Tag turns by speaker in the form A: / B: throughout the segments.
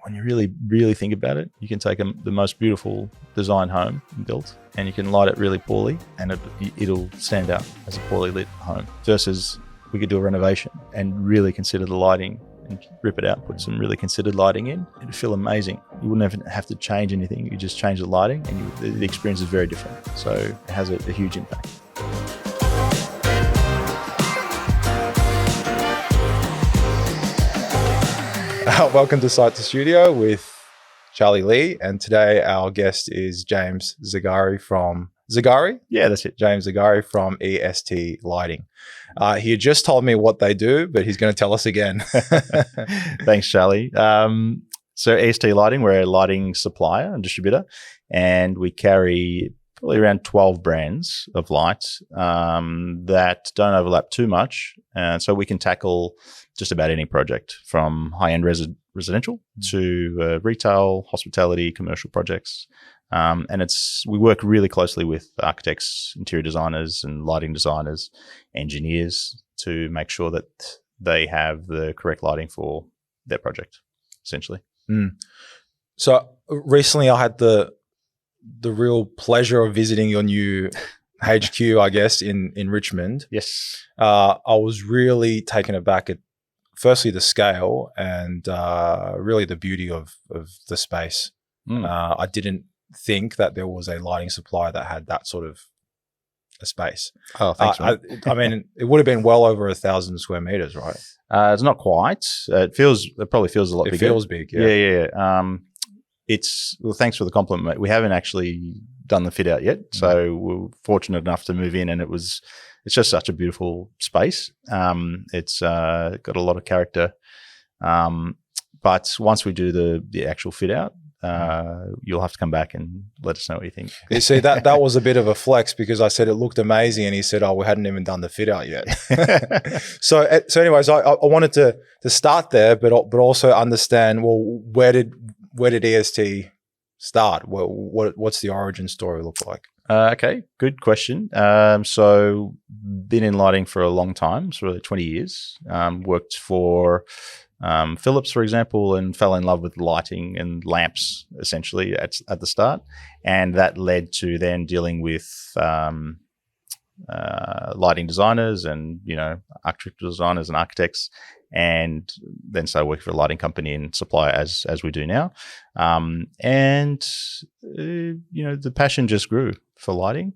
A: when you really think about it, you can take the most beautiful design home built and you can light it really poorly and it'll stand out as a poorly lit home, versus we could do a renovation and really consider the lighting and rip it out, put some really considered lighting in. It'd feel amazing. You wouldn't even have to change anything. You just change the lighting and the experience is very different. So it has a huge impact.
B: Welcome to Site to Studio with Charley Li, and today our guest is James Zagari from Zagari?
A: Yeah, that's it.
B: James Zagari from Est Lighting. He had just told me what they do, but he's going to tell us again.
A: Thanks, Charley. So Est Lighting, we're a lighting supplier and distributor, and we carry probably around 12 brands of lights that don't overlap too much. So we can tackle just about any project, from high-end residential to retail, hospitality, commercial projects. And we work really closely with architects, interior designers and lighting designers, engineers, to make sure that they have the correct lighting for their project, essentially.
B: So recently I had the real pleasure of visiting your new HQ, I guess, in Richmond.
A: Yes.
B: I was really taken aback at, firstly, the scale and really the beauty of the space. I didn't think that there was a lighting supplier that had that sort of a space.
A: Oh, thanks, man.
B: I mean, it would have been well over 1,000 square meters, right?
A: It's not quite. It probably feels a lot bigger.
B: It feels big, yeah.
A: Yeah. Well, thanks for the compliment, mate. We haven't actually done the fit out yet, so we're fortunate enough to move in, and it's just such a beautiful space. It's got a lot of character, but once we do the actual fit out, you'll have to come back and let us know what you think.
B: You see, that was a bit of a flex, because I said it looked amazing, and he said, "Oh, we hadn't even done the fit out yet." So anyways, I wanted to start there, but also understand, well, where did EST start? What's the origin story look like?
A: Okay, good question. So been in lighting for a long time, sort of 20 years. Worked for Philips, for example, and fell in love with lighting and lamps essentially at the start. And that led to then dealing with lighting designers and, architectural designers and architects, and then started working for a lighting company and supplier as we do now. The passion just grew for lighting.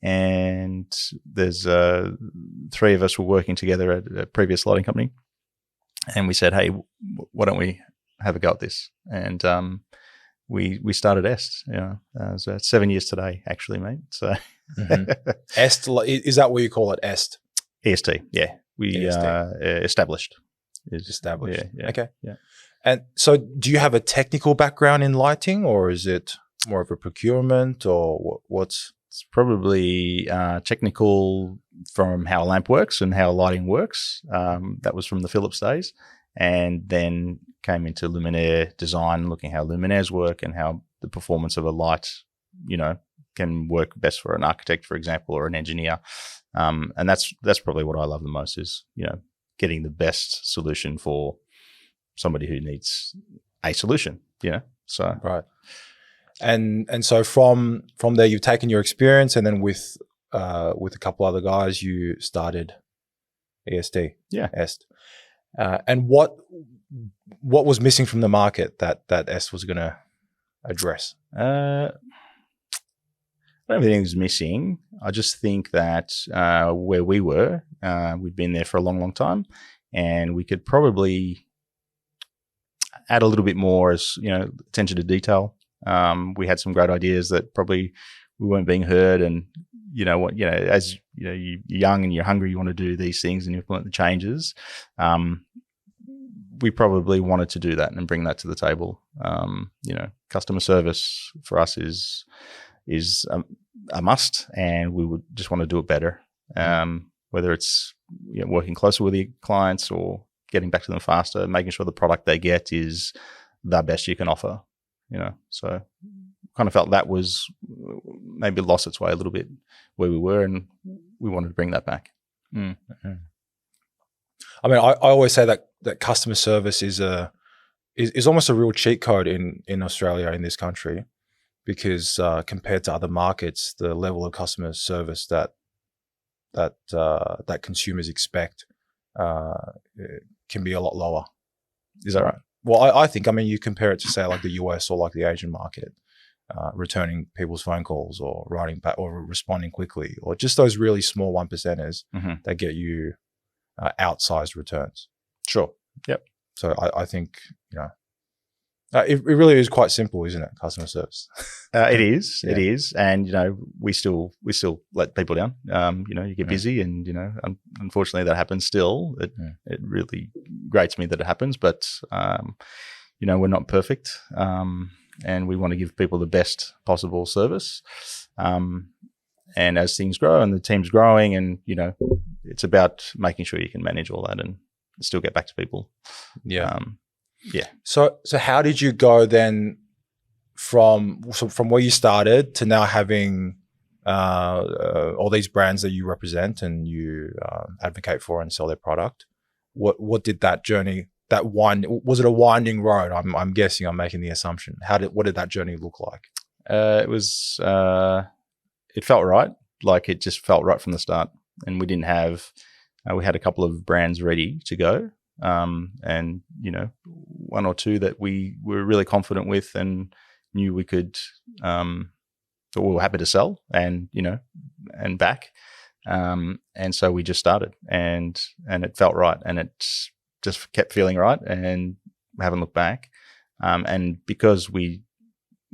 A: And there's 3 of us were working together at a previous lighting company. And we said, hey, why don't we have a go at this? And we started Est. So 7 years today, actually, mate. So
B: Est, is that what you call it, Est?
A: EST, yeah. We established.
B: Established.
A: Yeah.
B: Okay.
A: Yeah.
B: And so do you have a technical background in lighting, or is it more of a procurement, or what's?
A: It's probably technical from how a lamp works and how lighting works. That was from the Philips days, and then came into luminaire design, looking how luminaires work and how the performance of a light, can work best for an architect, for example, or an engineer. And that's probably what I love the most is, getting the best solution for somebody who needs a solution, so.
B: Right. And so from there, you've taken your experience, and then with a couple other guys, you started EST.
A: Yeah.
B: Est. And what was missing from the market that Est was going to address?
A: I don't think anything's missing. I just think that where we were, we'd been there for a long, long time, and we could probably add a little bit more as, attention to detail. We had some great ideas that probably we weren't being heard, and as you're young and you're hungry, you want to do these things and implement the changes. We probably wanted to do that and bring that to the table. Customer service for us is a must, and we would just want to do it better. Whether it's working closer with the clients or getting back to them faster, making sure the product they get is the best you can offer. So kind of felt that was maybe lost its way a little bit where we were, and we wanted to bring that back.
B: I mean, I always say that customer service is a is almost a real cheat code in Australia, in this country, because compared to other markets, the level of customer service that consumers expect can be a lot lower.
A: Is that right?
B: Well, I think, I mean, you compare it to, say, like the US or like the Asian market, returning people's phone calls or writing back or responding quickly, or just those really small 1%ers that get you outsized returns.
A: Sure. Yep.
B: So I think, it really is quite simple, isn't it? Customer service.
A: It is.
B: Yeah.
A: It is. And, we still let people down. You get busy and, unfortunately that happens still. It really grates me that it happens, but, we're not perfect. And we want to give people the best possible service. And as things grow and the team's growing and, it's about making sure you can manage all that and still get back to people.
B: Yeah.
A: Yeah.
B: So how did you go then from where you started to now having all these brands that you represent and you advocate for and sell their product? What did that journey, was it a winding road? I'm guessing, I'm making the assumption. What did that journey look like?
A: It felt right. Like it just felt right from the start. And we didn't have, we had a couple of brands ready to go. And, one or two that we were really confident with and knew we could, or we were happy to sell and, and back. And so we just started and it felt right and it just kept feeling right and we haven't looked back. And because we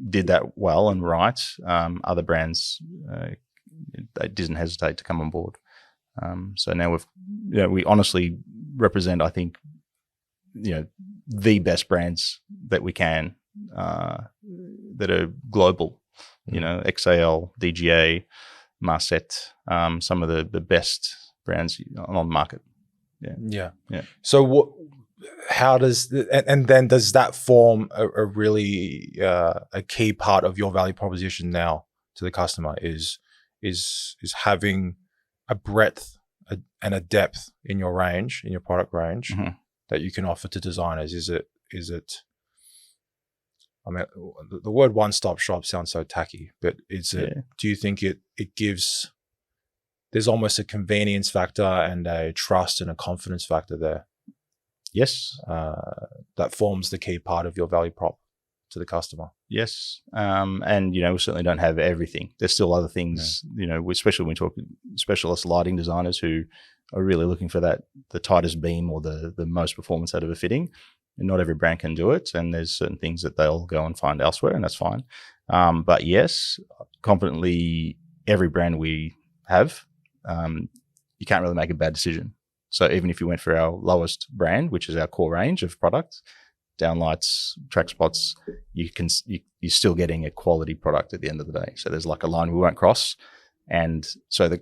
A: did that well and right, other brands, they didn't hesitate to come on board. So now we honestly represent, I think, the best brands that we can, that are global, XAL, DGA, Marset, some of the best brands on the market.
B: Yeah. So how does, and then does that form a really a key part of your value proposition now to the customer is having a breadth and a depth in your range, in your product range, that you can offer to designers? Is it? I mean, the word one-stop shop sounds so tacky, but do you think it gives? There's almost a convenience factor and a trust and a confidence factor there.
A: Yes,
B: that forms the key part of your value prop to the customer.
A: Yes, and we certainly don't have everything. There's still other things, especially when we talk specialist lighting designers who are really looking for the tightest beam or the most performance out of a fitting. And not every brand can do it, and there's certain things that they'll go and find elsewhere, and that's fine. But yes, confidently, every brand we have, you can't really make a bad decision. So even if you went for our lowest brand, which is our core range of products, downlights, track spots, you're still getting a quality product at the end of the day. So there's like a line we won't cross, and so the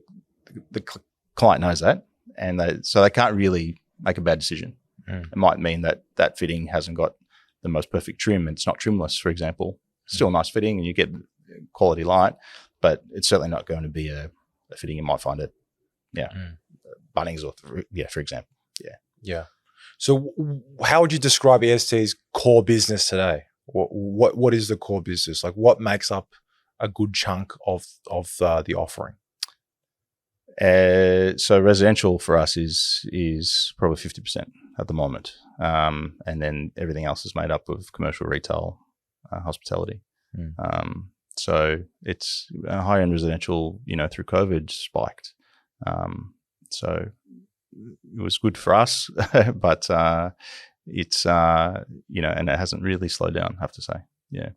A: client knows that, and so they can't really make a bad decision. It might mean that fitting hasn't got the most perfect trim, and it's not trimless, for example. Still a nice fitting, and you get quality light, but it's certainly not going to be a fitting you might find at Bunnings or for example.
B: Yeah. So how would you describe EST's core business today? What is the core business? Like, what makes up a good chunk of the offering?
A: So residential for us is probably 50% at the moment, and then everything else is made up of commercial, retail, hospitality. So it's high-end residential. Through COVID spiked, so it was good for us, but it's and it hasn't really slowed down, I have to say. Yeah.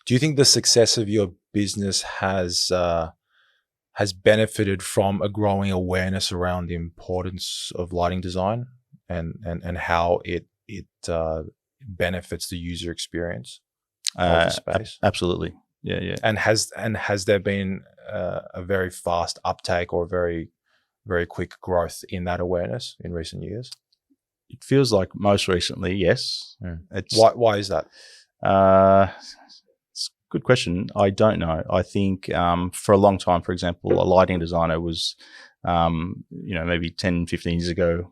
B: Do you think the success of your business has benefited from a growing awareness around the importance of lighting design and how it benefits the user experience of the space?
A: Absolutely. Yeah.
B: And has there been a very fast uptake or very, very quick growth in that awareness in recent years?
A: It feels like most recently, yes.
B: Why is that?
A: It's a good question. I don't know. I think for a long time, for example, a lighting designer was, maybe 10, 15 years ago,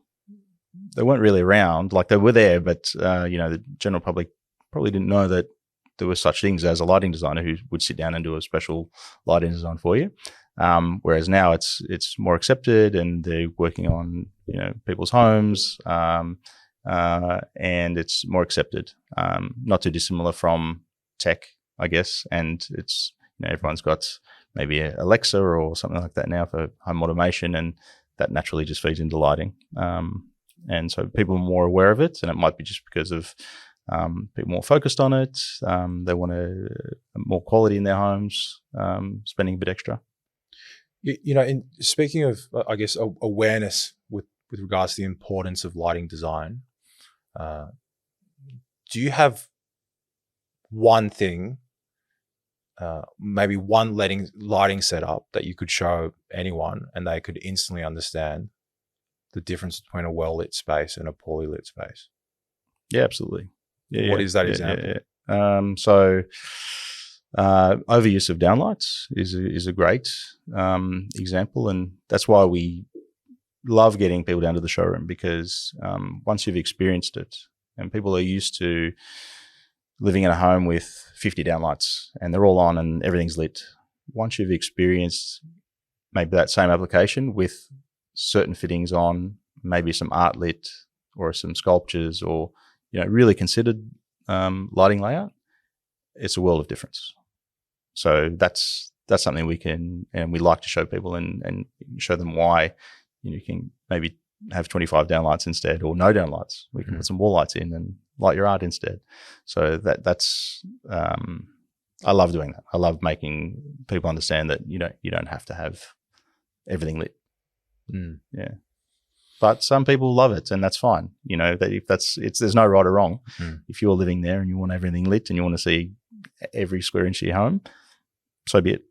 A: they weren't really around. Like they were there, but the general public probably didn't know that there were such things as a lighting designer who would sit down and do a special lighting design for you. Whereas now it's more accepted, and they're working on people's homes, and it's more accepted. Not too dissimilar from tech, I guess. And it's everyone's got maybe a Alexa or something like that now for home automation, and that naturally just feeds into lighting. And so people are more aware of it, and it might be just because of people more focused on it. They want more quality in their homes, spending a bit extra.
B: In speaking of, I guess, awareness with regards to the importance of lighting design, do you have one thing, maybe one lighting setup that you could show anyone and they could instantly understand the difference between a well-lit space and a poorly lit space?
A: Yeah, absolutely. Yeah,
B: what is that example?
A: So overuse of downlights is a great example, and that's why we love getting people down to the showroom, because once you've experienced it, and people are used to living in a home with 50 downlights and they're all on and everything's lit. Once you've experienced maybe that same application with certain fittings on, maybe some art lit or some sculptures, or really considered lighting layout, it's a world of difference. So that's something we can, and we like to show people and show them why you can maybe have 25 downlights instead, or no downlights. We can put some wall lights in and light your art instead. So that's I love doing that. I love making people understand that you don't have to have everything lit. Yeah. But some people love it, and that's fine. There's no right or wrong. If you're living there and you want everything lit and you want to see every square inch of your home, so be it.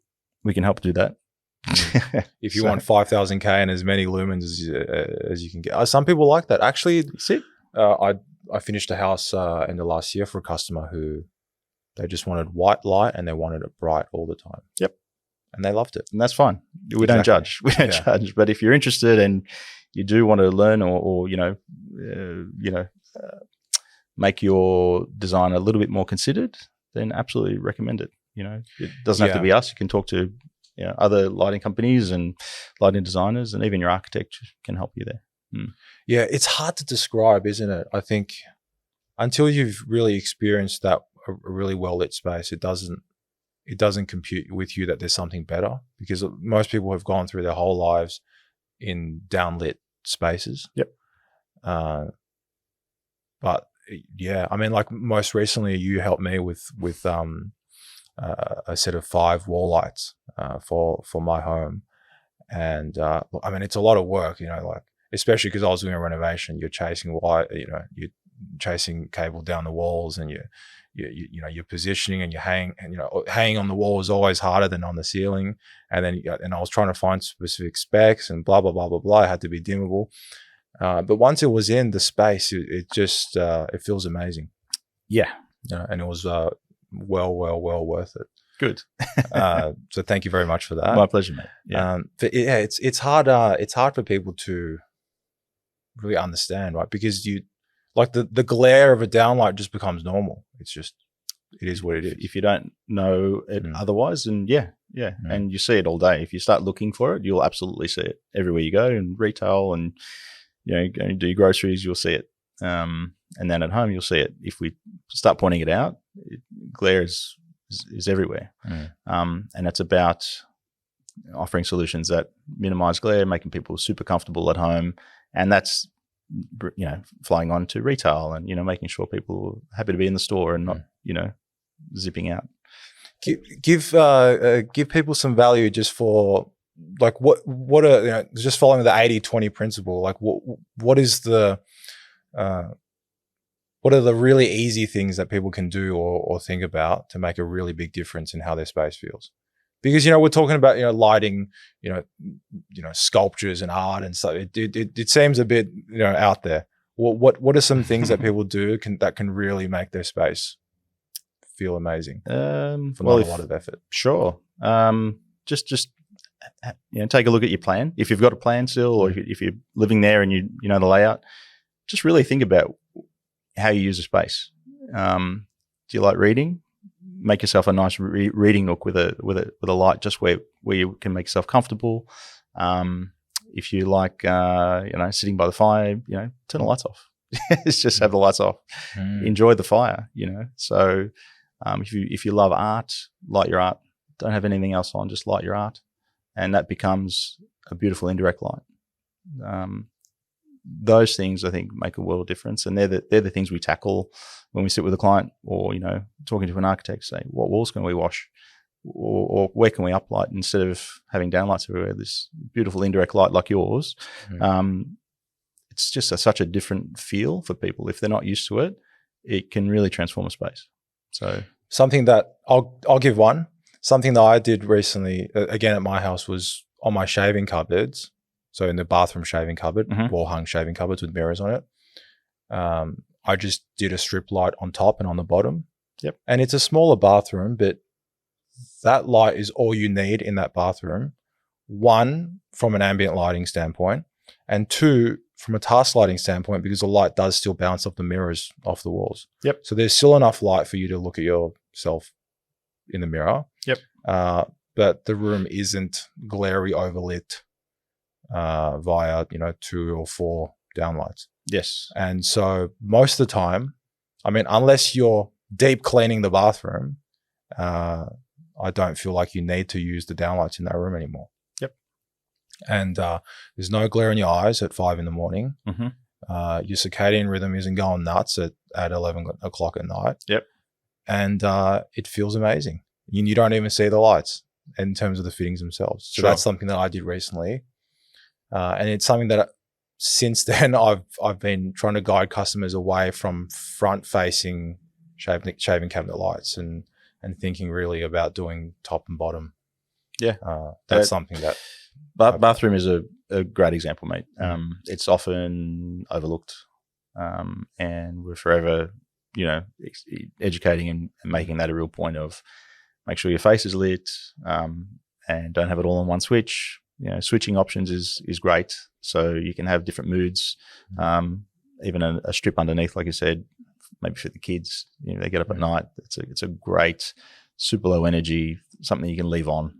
A: We can help do that.
B: If you want 5,000K and as many lumens as you can get. Some people like that. Actually, I finished a house in the last year for a customer who they just wanted white light and they wanted it bright all the time.
A: Yep.
B: And they loved it.
A: And that's fine. We don't judge. We don't judge. But if you're interested and you do want to learn or make your design a little bit more considered, then absolutely recommend it. It doesn't have to be us. You can talk to other lighting companies and lighting designers, and even your architect can help you there.
B: Yeah, it's hard to describe, isn't it? I think until you've really experienced that a really well lit space, it doesn't compute with you that there's something better, because most people have gone through their whole lives in downlit spaces.
A: Yep.
B: But yeah, I mean, like most recently, you helped me with a set of 5 wall lights for my home, and I mean, it's a lot of work, especially because I was doing a renovation. You're chasing wire, you're chasing cable down the walls, and you're positioning, and hanging on the wall is always harder than on the ceiling. And then I was trying to find specific specs and blah blah blah blah blah. It had to be dimmable, but once it was in the space, it just it feels amazing.
A: Yeah,
B: and it was well worth it.
A: Good.
B: So thank you very much for that.
A: My pleasure, mate. Yeah.
B: But yeah, it's hard for people to really understand, right? Because the glare of a downlight just becomes normal. It is what it is.
A: If you don't know it otherwise, and and you see it all day. If you start looking for it, you'll absolutely see it everywhere you go, in retail, and go and do your groceries, you'll see it. And then at home, you'll see it. If we start pointing it out, glare is everywhere. And it's about offering solutions that minimize glare, making people super comfortable at home. And that's, flying on to retail and, making sure people are happy to be in the store and not, zipping out.
B: Give people some value just for like what are, just following the 80-20 principle. Like what is the, what are the really easy things that people can do or think about to make a really big difference in how their space feels? Because, we're talking about, lighting, sculptures and art and stuff. It seems a bit, out there. What are some things that people do that can really make their space feel amazing for not a lot of effort?
A: Sure. Just take a look at your plan. If you've got a plan still, or if you're living there and you know the layout, just really think about how you use a space. Do you like reading? Make yourself a nice reading nook with a light just where you can make yourself comfortable. If you like, sitting by the fire, turn the lights off. Just have the lights off. Enjoy the fire. So if you love art, light your art. Don't have anything else on. Just light your art, and that becomes a beautiful indirect light. Those things I think make a world of difference, and they're the things we tackle when we sit with a client or talking to an architect. Say, what walls can we wash, or where can we uplight instead of having downlights everywhere? This beautiful indirect light like yours. It's just such a different feel for people. If they're not used to it, it can really transform a space. So
B: something that I'll give one. Something that I did recently, again at my house, was on my shaving cupboards. So in the bathroom shaving cupboard, wall hung shaving cupboards with mirrors on it. I just did a strip light on top and on the bottom.
A: Yep.
B: And it's a smaller bathroom, but that light is all you need in that bathroom. One, from an ambient lighting standpoint, and two, from a task lighting standpoint, because the light does still bounce off the mirrors, off the walls.
A: Yep.
B: So there's still enough light for you to look at yourself in the mirror.
A: Yep.
B: But the room isn't glary overlit via 2 or 4 downlights.
A: Yes.
B: And so most of the time, unless you're deep cleaning the bathroom, I don't feel like you need to use the downlights in that room anymore.
A: Yep.
B: And there's no glare in your eyes at 5 a.m. Your circadian rhythm isn't going nuts at 11 o'clock at night.
A: Yep.
B: And it feels amazing. You don't even see the lights in terms of the fittings themselves. So that's something that I did recently. And it's something that since then I've been trying to guide customers away from front-facing shaving cabinet lights and thinking really about doing top and bottom.
A: Yeah.
B: That's something that...
A: bathroom is a great example, mate. It's often overlooked, and we're forever, educating and making that a real point of make sure your face is lit, and don't have it all on one switch. Switching options is great, so you can have different moods. Even a strip underneath, like you said, maybe for the kids. They get up at night. It's a great super low energy, something you can leave on,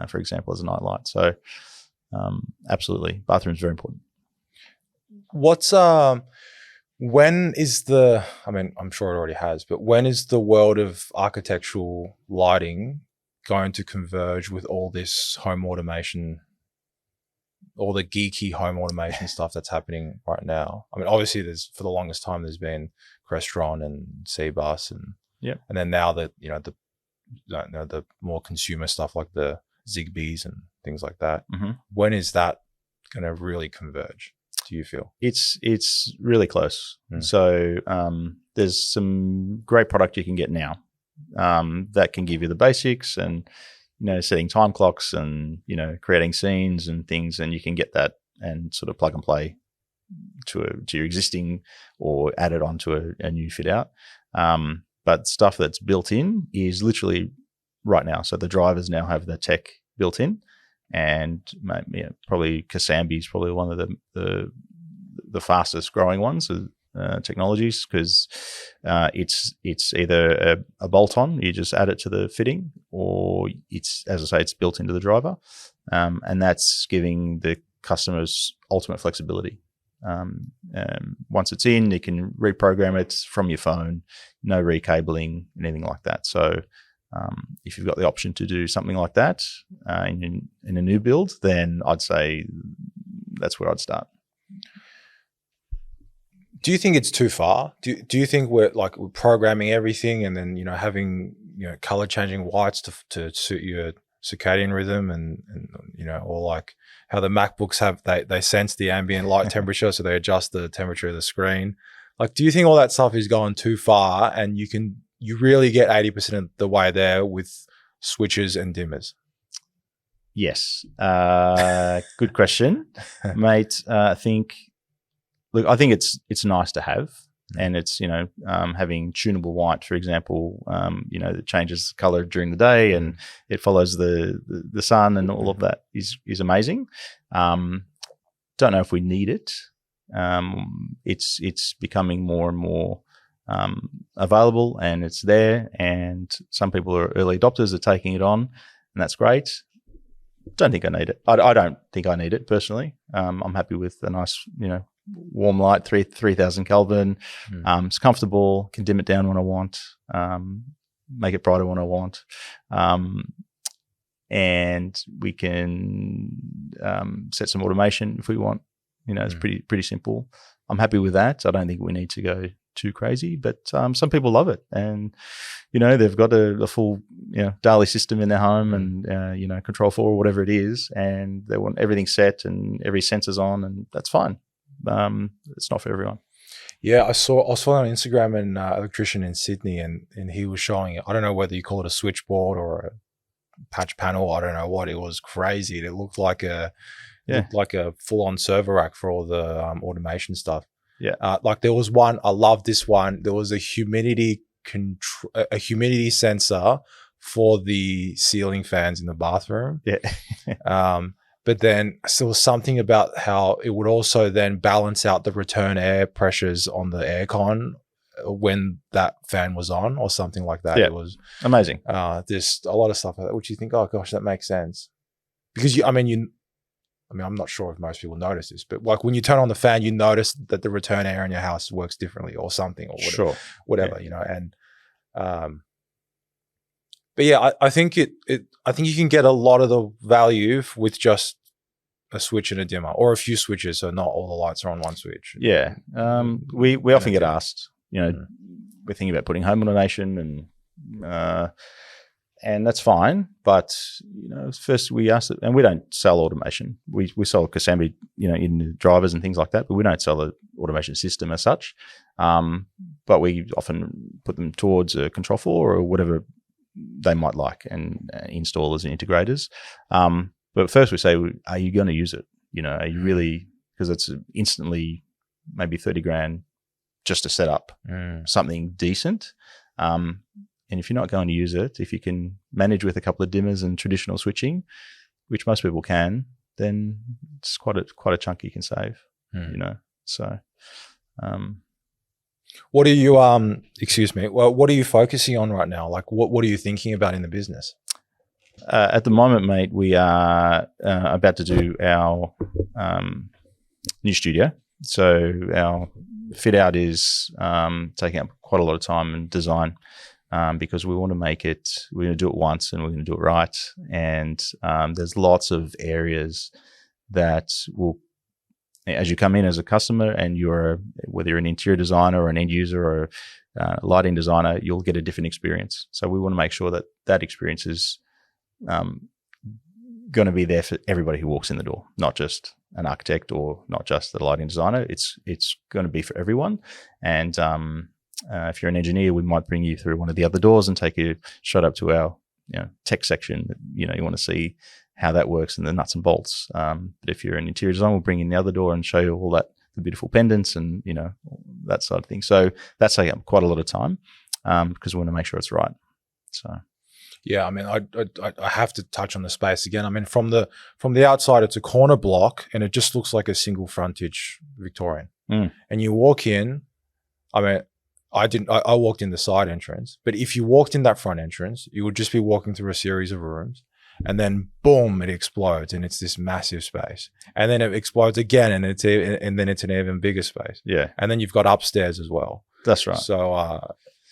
A: for example, as a night light. So absolutely, bathroom is very important.
B: What's when is I'm sure it already has, but when is the world of architectural lighting going to converge with all this home automation, all the geeky home automation stuff that's happening right now? Obviously for the longest time there's been Crestron and C-Bus and then now that the more consumer stuff like the Zigbees and things like that. When is that going to really converge, do you feel?
A: It's really close. So there's some great product you can get now that can give you the basics and setting time clocks and creating scenes and things, and you can get that and sort of plug and play to your existing or add it onto a new fit out. But stuff that's built in is literally right now. So the drivers now have the tech built in, and probably Kasambi is probably one of the fastest growing ones. Technologies, because it's either a bolt-on, you just add it to the fitting, or it's, as I say, it's built into the driver, and that's giving the customers ultimate flexibility. Once it's in, you can reprogram it from your phone, no recabling, anything like that. So if you've got the option to do something like that in a new build, then I'd say that's where I'd start.
B: Do you think it's too far? Do you think we're programming everything and then having color changing whites to suit your circadian rhythm and or like how the MacBooks have they sense the ambient light temperature, so they adjust the temperature of the screen? Do you think all that stuff is going too far and you really get 80% of the way there with switches and dimmers?
A: Yes. Good question, mate. I think it's nice to have, and it's having tunable white, for example, that changes color during the day and it follows the sun and all of that is amazing. Don't know if we need it. It's becoming more and more available, and it's there. And some people are early adopters, are taking it on, and that's great. Don't think I need it. I don't think I need it personally. I'm happy with a nice, warm light, 3,000 Kelvin. It's comfortable. Can dim it down when I want. Make it brighter when I want. And we can set some automation if we want. It's pretty simple. I'm happy with that. I don't think we need to go too crazy, but some people love it, and they've got a full daily system in their home, and control 4 or whatever it is, and they want everything set and every sensor's on, and that's fine. It's not for everyone.
B: Yeah, I saw on Instagram an electrician in Sydney, and he was showing it. I don't know whether you call it a switchboard or a patch panel. I don't know what it was. Crazy. It looked like a full-on server rack for all the automation stuff.
A: Yeah.
B: Like there was one, I love this one. There was a humidity sensor for the ceiling fans in the bathroom.
A: Yeah.
B: But then there was something about how it would also then balance out the return air pressures on the aircon when that fan was on, or something like that.
A: Yeah.
B: It was
A: amazing.
B: There's a lot of stuff like that, which you think, oh gosh, that makes sense. Because I'm not sure if most people notice this, but like when you turn on the fan, you notice that the return air in your house works differently or something, or whatever,
A: yeah.
B: And but yeah, I think I think you can get a lot of the value with just a switch and a dimmer, or a few switches, so not all the lights are on one switch.
A: Yeah. We often get asked, we're thinking about putting home automation, and that's fine, but first we ask it, and we don't sell automation. We sell Kasambi, in the drivers and things like that, but we don't sell the automation system as such. But we often put them towards a control 4 or whatever they might like, and installers and integrators. But first we say, are you going to use it? Are you really? Because it's instantly maybe 30 grand just to set up something decent. And if you're not going to use it, if you can manage with a couple of dimmers and traditional switching, which most people can, then it's quite a chunk you can save. So.
B: What are you? Excuse me. Well, what are you focusing on right now? Like, what are you thinking about in the business?
A: At the moment, mate, we are about to do our new studio. So our fit out is taking up quite a lot of time and design. Because we want to make it, we're going to do it once and we're going to do it right. And there's lots of areas that will, as you come in as a customer and whether you're an interior designer or an end user or a lighting designer, you'll get a different experience. So we want to make sure that experience is going to be there for everybody who walks in the door, not just an architect or not just the lighting designer. It's going to be for everyone. And if you're an engineer, we might bring you through one of the other doors and take you straight up to our tech section. You want to see how that works and the nuts and bolts. But if you're an interior designer, we'll bring you in the other door and show you all that, the beautiful pendants and that side of things. So that's taking up quite a lot of time because we want to make sure it's right. So.
B: Yeah, I mean, I have to touch on the space again. I mean, from the outside, it's a corner block, and it just looks like a single frontage Victorian. And you walk in. I mean, I walked in the side entrance, but if you walked in that front entrance, you would just be walking through a series of rooms, and then boom, it explodes, and it's this massive space, and then it explodes again, and then it's an even bigger space.
A: Yeah,
B: and then you've got upstairs as well.
A: That's right.
B: So.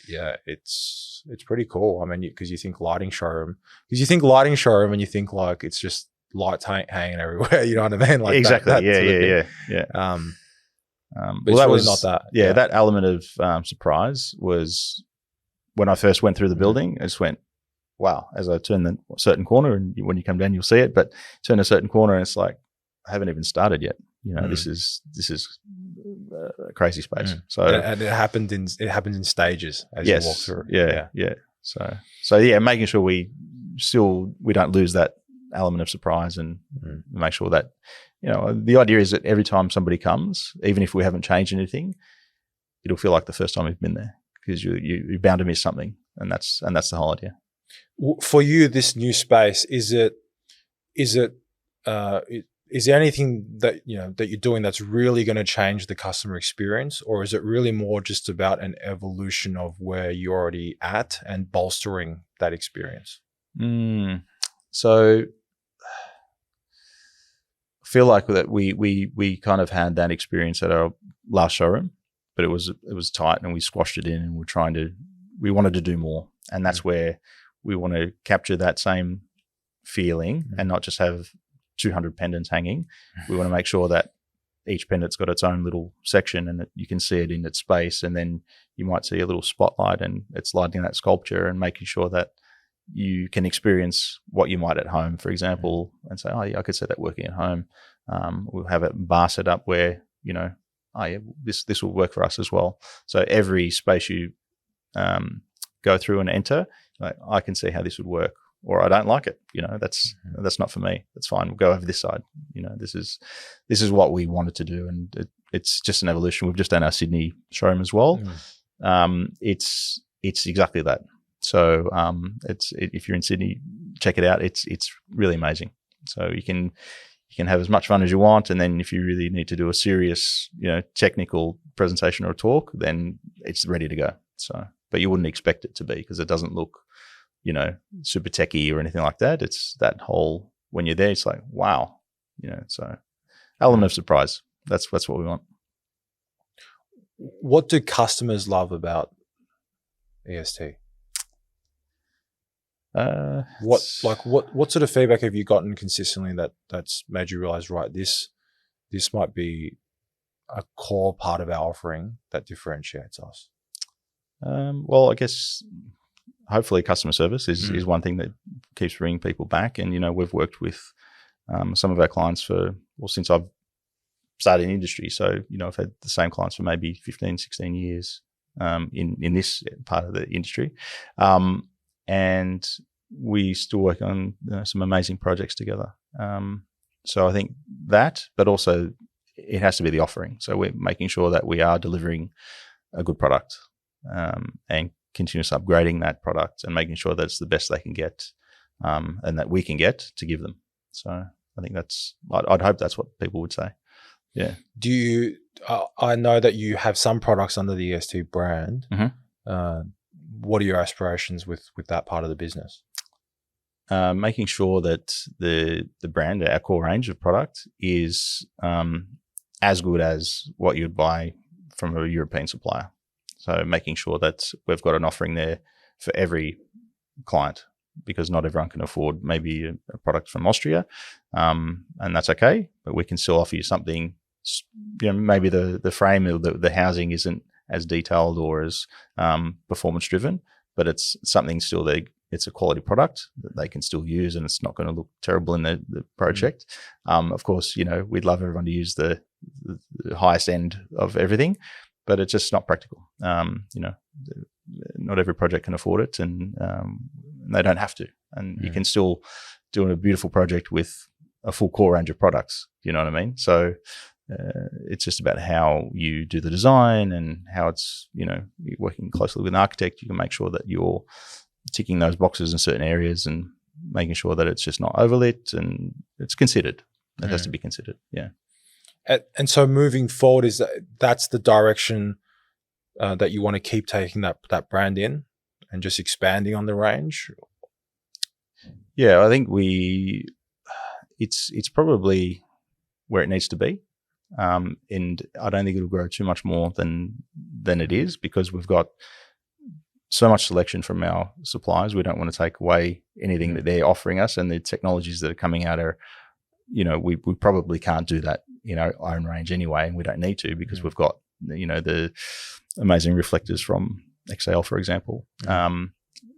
B: Yeah, it's pretty cool. I mean, because you think lighting showroom, and you think like it's just lights hanging everywhere. You know what I mean? Like
A: exactly.
B: That
A: yeah.
B: But it's really not that.
A: Yeah, that element of surprise was when I first went through the building. I just went, wow! As I turn the certain corner, and when you come down, you'll see it. But turn a certain corner, and it's like I haven't even started yet. This is a crazy space. So
B: and it happens in stages as you walk through.
A: Yeah. So yeah, making sure we don't lose that element of surprise and make sure that the idea is that every time somebody comes, even if we haven't changed anything, it'll feel like the first time you've been there because you're bound to miss something, and that's the whole idea.
B: For you, this new space is is there anything that that you're doing that's really going to change the customer experience, or is it really more just about an evolution of where you're already at and bolstering that experience?
A: So I feel like that we kind of had that experience at our last showroom, but it was tight and we squashed it in, and we wanted to do more, and that's where we want to capture that same feeling and not just have 200 pendants hanging. We want to make sure that each pendant's got its own little section and that you can see it in its space, and then you might see a little spotlight and it's lighting that sculpture and making sure that you can experience what you might at home, for example, and say, oh yeah, I could see that working at home. We'll have a bar set up where, oh yeah, this will work for us as well. So every space you go through and enter, like, I can see how this would work, or I don't like it. That's not for me. That's fine. We'll go over this side. This is what we wanted to do, and it's just an evolution. We've just done our Sydney showroom as well. It's exactly that. So if you're in Sydney, check it out. It's really amazing. So you can have as much fun as you want, and then if you really need to do a serious, technical presentation or talk, then it's ready to go. So, but you wouldn't expect it to be, because it doesn't look, super techie or anything like that. It's that whole, when you're there, it's like, wow, so element of surprise. That's what we want.
B: What do customers love about EST? What sort of feedback have you gotten consistently that's made you realize, right, this might be a core part of our offering that differentiates us?
A: Well, I guess hopefully customer service is one thing that keeps bringing people back. And, we've worked with some of our clients since I've started in the industry. So, I've had the same clients for maybe 15, 16 years in this part of the industry. And we still work on some amazing projects together. So I think that, but also it has to be the offering. So we're making sure that we are delivering a good product and continuously upgrading that product and making sure that it's the best they can get and that we can get to give them. So I think I'd hope that's what people would say. Yeah.
B: Do you, I know that you have some products under the EST brand. What are your aspirations with that part of the business?
A: Making sure that the brand, our core range of product, is as good as what you'd buy from a European supplier. So making sure that we've got an offering there for every client, because not everyone can afford maybe a product from Austria, and that's okay. But we can still offer you something. Maybe the frame or the housing isn't as detailed or as performance driven, but it's something still there. It's a quality product that they can still use, and it's not going to look terrible in the project. Of course, we'd love everyone to use the highest end of everything, but it's just not practical. Not every project can afford it, and they don't have to. And you can still do a beautiful project with a full core range of products. You know what I mean? So it's just about how you do the design and how it's, you're working closely with an architect. You can make sure that you're ticking those boxes in certain areas and making sure that it's just not overlit and it's considered. It has to be considered. Yeah.
B: And so moving forward, that's the direction that you want to keep taking that brand in and just expanding on the range?
A: Yeah, I think it's probably where it needs to be. And I don't think it'll grow too much more than it is, because we've got so much selection from our suppliers. We don't want to take away anything that they're offering us, and the technologies that are coming out are, we probably can't do that in our own range anyway, and we don't need to, because we've got, the amazing reflectors from XL, for example.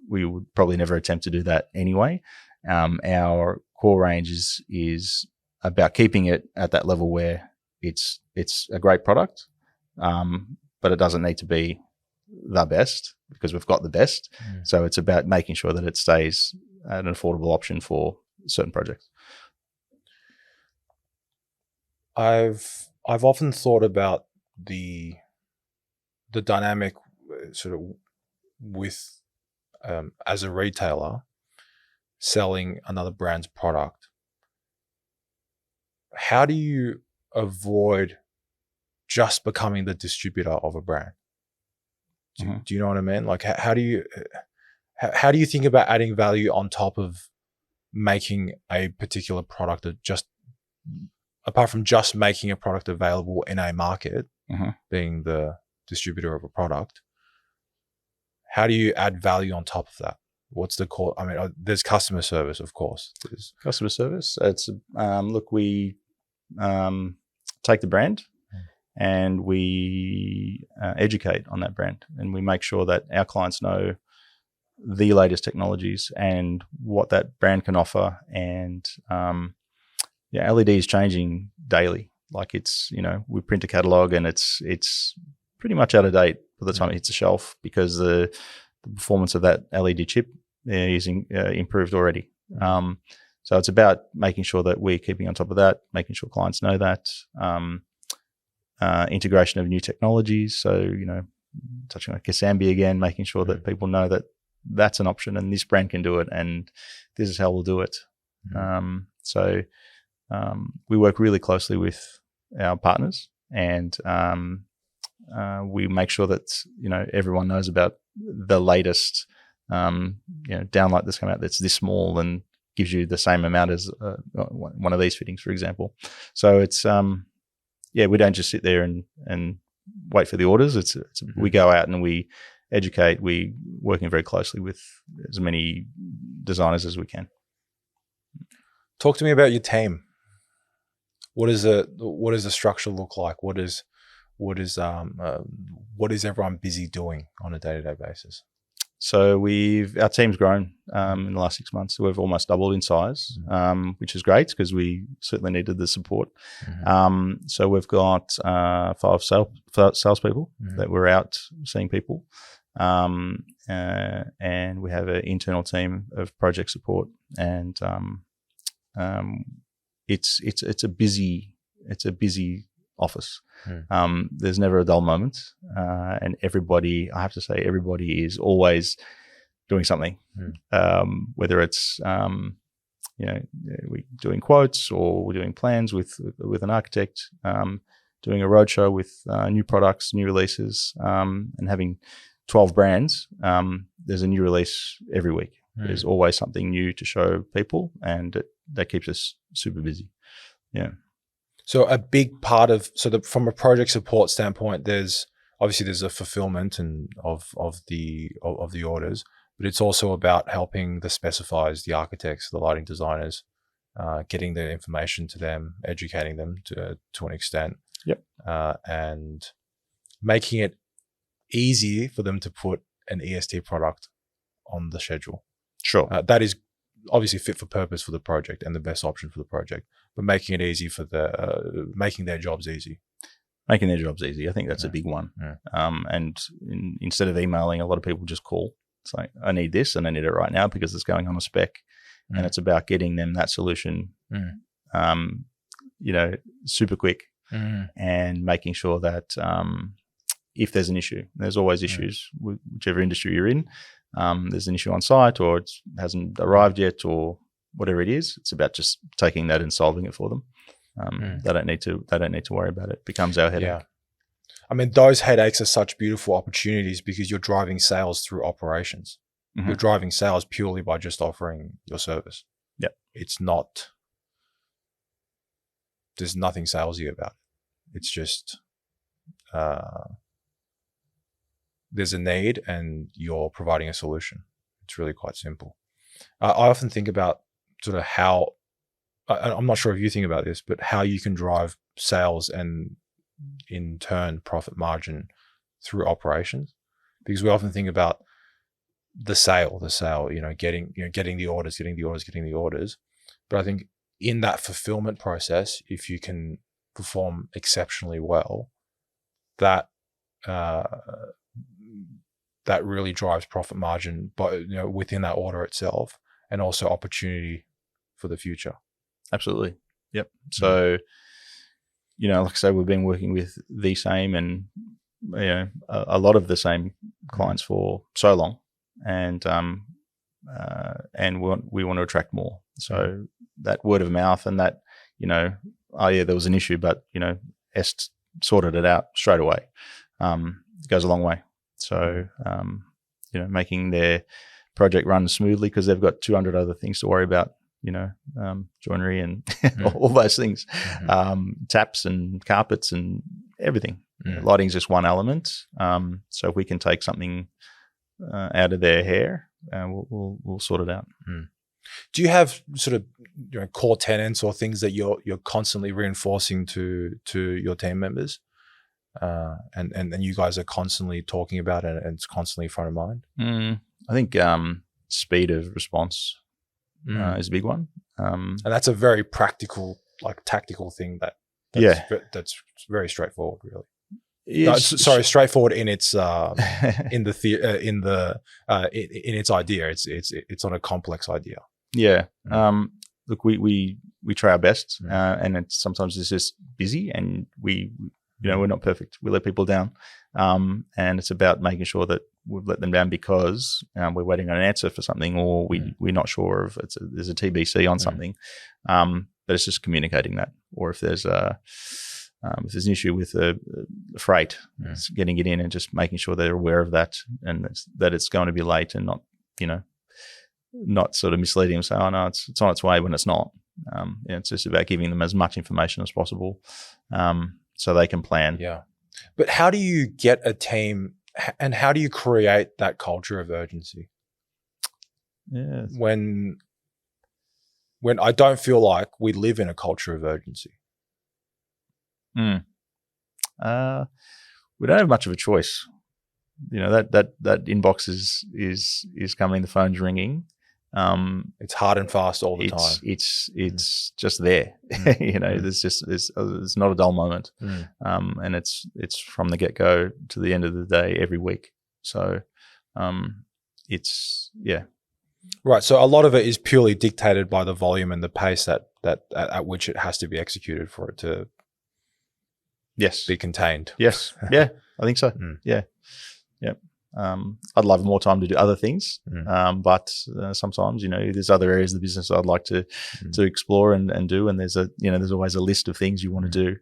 A: We would probably never attempt to do that anyway. Our core range is about keeping it at that level where it's a great product, but it doesn't need to be the best, because we've got the best. So it's about making sure that it stays an affordable option for certain projects.
B: I've often thought about the dynamic sort of with as a retailer selling another brand's product. how do you avoid just becoming the distributor of a brand? Do you know what I mean? Like, how do you think about adding value on top of making a particular product that just, apart from just making a product available in a market, being the distributor of a product, how do you add value on top of that? What's the core? I mean, there's customer service, of course. There's
A: customer service. It's look, we take the brand and we educate on that brand, and we make sure that our clients know the latest technologies and what that brand can offer. And LED is changing daily. Like, it's, we print a catalog and it's pretty much out of date by the time it hits the shelf, because the performance of that LED chip is improved already. So it's about making sure that we're keeping on top of that, making sure clients know that. Integration of new technologies. So, touching on Kasambi again, making sure that people know that that's an option and this brand can do it and this is how we'll do it. So we work really closely with our partners, and we make sure that, everyone knows about the latest, downlight that's come out that's this small and gives you the same amount as one of these fittings, for example. So it's, we don't just sit there and wait for the orders. It's we go out and we educate. We working very closely with as many designers as we can.
B: Talk to me about your team. What does the structure look like? What is everyone busy doing on a day-to-day basis?
A: So our team's grown in the last 6 months. So we've almost doubled in size, which is great because we certainly needed the support. So we've got 5 salespeople that we're out seeing people, and we have an internal team of project support. And it's a busy office. There's never a dull moment, and everybody is always doing something, whether it's we're doing quotes or we're doing plans with an architect, doing a roadshow with new products, new releases, and having 12 brands. There's a new release every week. There's always something new to show people, and that keeps us super busy.
B: So a big part of from a project support standpoint, there's a fulfillment of the orders, but it's also about helping the specifiers, the architects, the lighting designers, getting the information to them, educating them to an extent, and making it easy for them to put an EST product on the schedule.
A: Sure,
B: that is obviously fit for purpose for the project and the best option for the project, but making it easy for making their jobs easy.
A: Making their jobs easy. I think that's a big one. And instead of emailing, a lot of people just call. It's like, I need this and I need it right now because it's going on a spec. And it's about getting them that solution, super quick, and making sure that if there's an issue, there's always issues, whichever industry you're in. There's an issue on site, or it hasn't arrived yet, or whatever it is. It's about just taking that and solving it for them. They don't need to worry about it. It becomes our headache.
B: Yeah. I mean, those headaches are such beautiful opportunities because you're driving sales through operations. You're driving sales purely by just offering your service.
A: Yep.
B: It's not, there's nothing salesy about it. It's just, there's a need and you're providing a solution. It's really quite simple. I often think about sort of how, I'm not sure if you think about this, but how you can drive sales and in turn profit margin through operations, because we often think about the sale, getting the orders. But I think in that fulfillment process, if you can perform exceptionally well, that really drives profit margin, but within that order itself, and also opportunity for the future.
A: Absolutely. Yep. So, like I say, we've been working with the same and a lot of the same clients for so long, and we want to attract more. So that word of mouth and that oh yeah, there was an issue, but Est sorted it out straight away. It goes a long way. So making their project run smoothly, because they've got 200 other things to worry about. Joinery and all those things, taps and carpets and everything. Lighting's just one element. So if we can take something out of their hair, we'll sort it out.
B: Do you have sort of core tenets or things that you're constantly reinforcing to your team members, and you guys are constantly talking about it, and it's constantly front of mind?
A: I think speed of response is a big one,
B: and that's a very practical, tactical thing that's very straightforward, really. Straightforward in its in its idea. It's not a complex idea.
A: Yeah. Look, we try our best, and sometimes it's just busy, and we're not perfect. We let people down, and it's about making sure that we've let them down because we're waiting on an answer for something, or we're not sure if there's a TBC on something. But it's just communicating that, or if there's an issue with the freight, it's getting it in and just making sure they're aware of that, and that it's going to be late, and not sort of misleading them, say, oh no, it's on its way, when it's not. It's just about giving them as much information as possible, so they can plan.
B: Yeah. But how do you get a team, and how do you create that culture of urgency?
A: Yeah.
B: When I don't feel like we live in a culture of urgency.
A: We don't have much of a choice. That inbox is coming, the phone's ringing.
B: It's hard and fast all the time.
A: It's just there. There's not a dull moment. And it's from the get go to the end of the day every week. So
B: Right. So a lot of it is purely dictated by the volume and the pace that at which it has to be executed for it to be contained.
A: Yes. Yeah, I think so. Yeah. Yeah. I'd love more time to do other things, but sometimes there's other areas of the business I'd like to explore and do, and there's always a list of things you want to do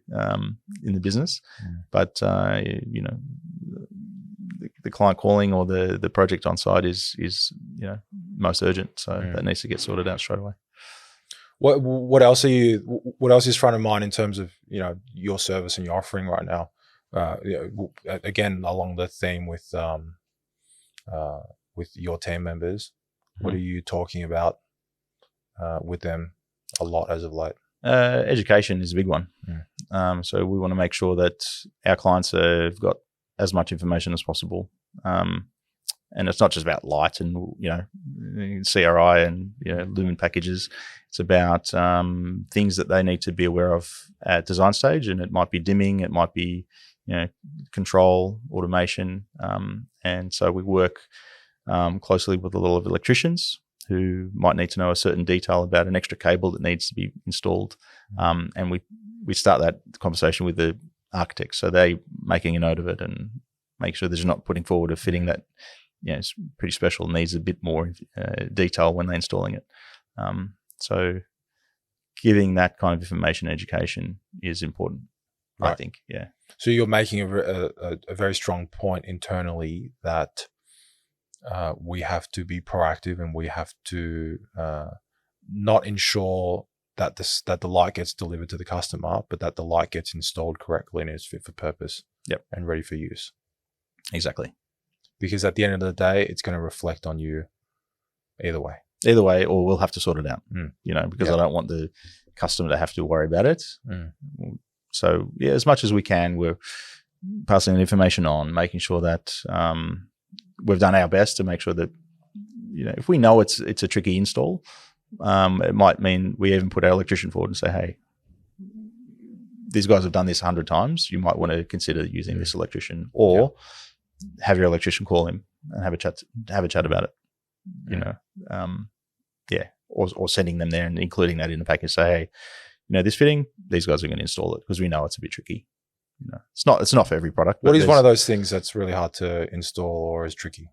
A: in the business, but the client calling or the project on site is most urgent, so that needs to get sorted out straight away.
B: What else is front of mind in terms of your service and your offering right now? Again, along the theme with your team members, what are you talking about with them a lot as of late?
A: Education is a big one. So we want to make sure that our clients have got as much information as possible. And it's not just about light and CRI and lumen packages. It's about things that they need to be aware of at design stage, and it might be dimming, it might be control, automation, and so we work closely with a lot of electricians who might need to know a certain detail about an extra cable that needs to be installed, and we start that conversation with the architects, so they making a note of it and make sure they're not putting forward a fitting that it's pretty special, needs a bit more detail when they're installing it. So giving that kind of information education is important, right. I think. Yeah.
B: So you're making a very strong point internally that we have to be proactive, and we have to not ensure that the light gets delivered to the customer, but that the light gets installed correctly and is fit for purpose.
A: Yep.
B: And ready for use.
A: Exactly.
B: Because at the end of the day, it's going to reflect on you either way.
A: Either way, or we'll have to sort it out, because I don't want the customer to have to worry about it. So, yeah, as much as we can, we're passing the information on, making sure that we've done our best to make sure that, if we know it's a tricky install, it might mean we even put our electrician forward and say, hey, these guys have done this 100 times. You might want to consider using this electrician, or have your electrician call him and have a chat about it. Or sending them there and including that in the package. Say, hey, this fitting, these guys are going to install it because we know it's a bit tricky. It's not for every product.
B: What is one of those things that's really hard to install or is tricky?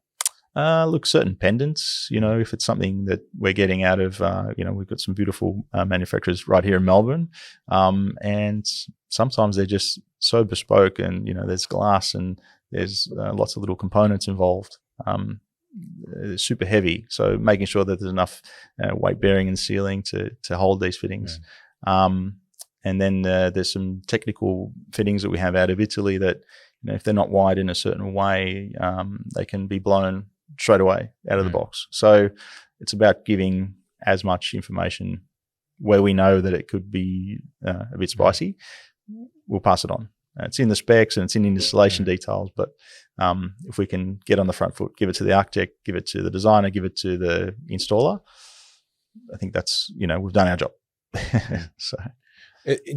A: Look, certain pendants, if it's something that we're getting out of, we've got some beautiful manufacturers right here in Melbourne. And sometimes they're just so bespoke, and, there's glass and there's lots of little components involved. They're super heavy. So making sure that there's enough weight bearing and sealing to hold these fittings. And then there's some technical fittings that we have out of Italy that, if they're not wired in a certain way, they can be blown straight away out of the box. So it's about giving as much information where we know that it could be a bit spicy. We'll pass it on. It's in the specs and it's in the installation details, but if we can get on the front foot, give it to the architect, give it to the designer, give it to the installer, I think that's, we've done our job. So,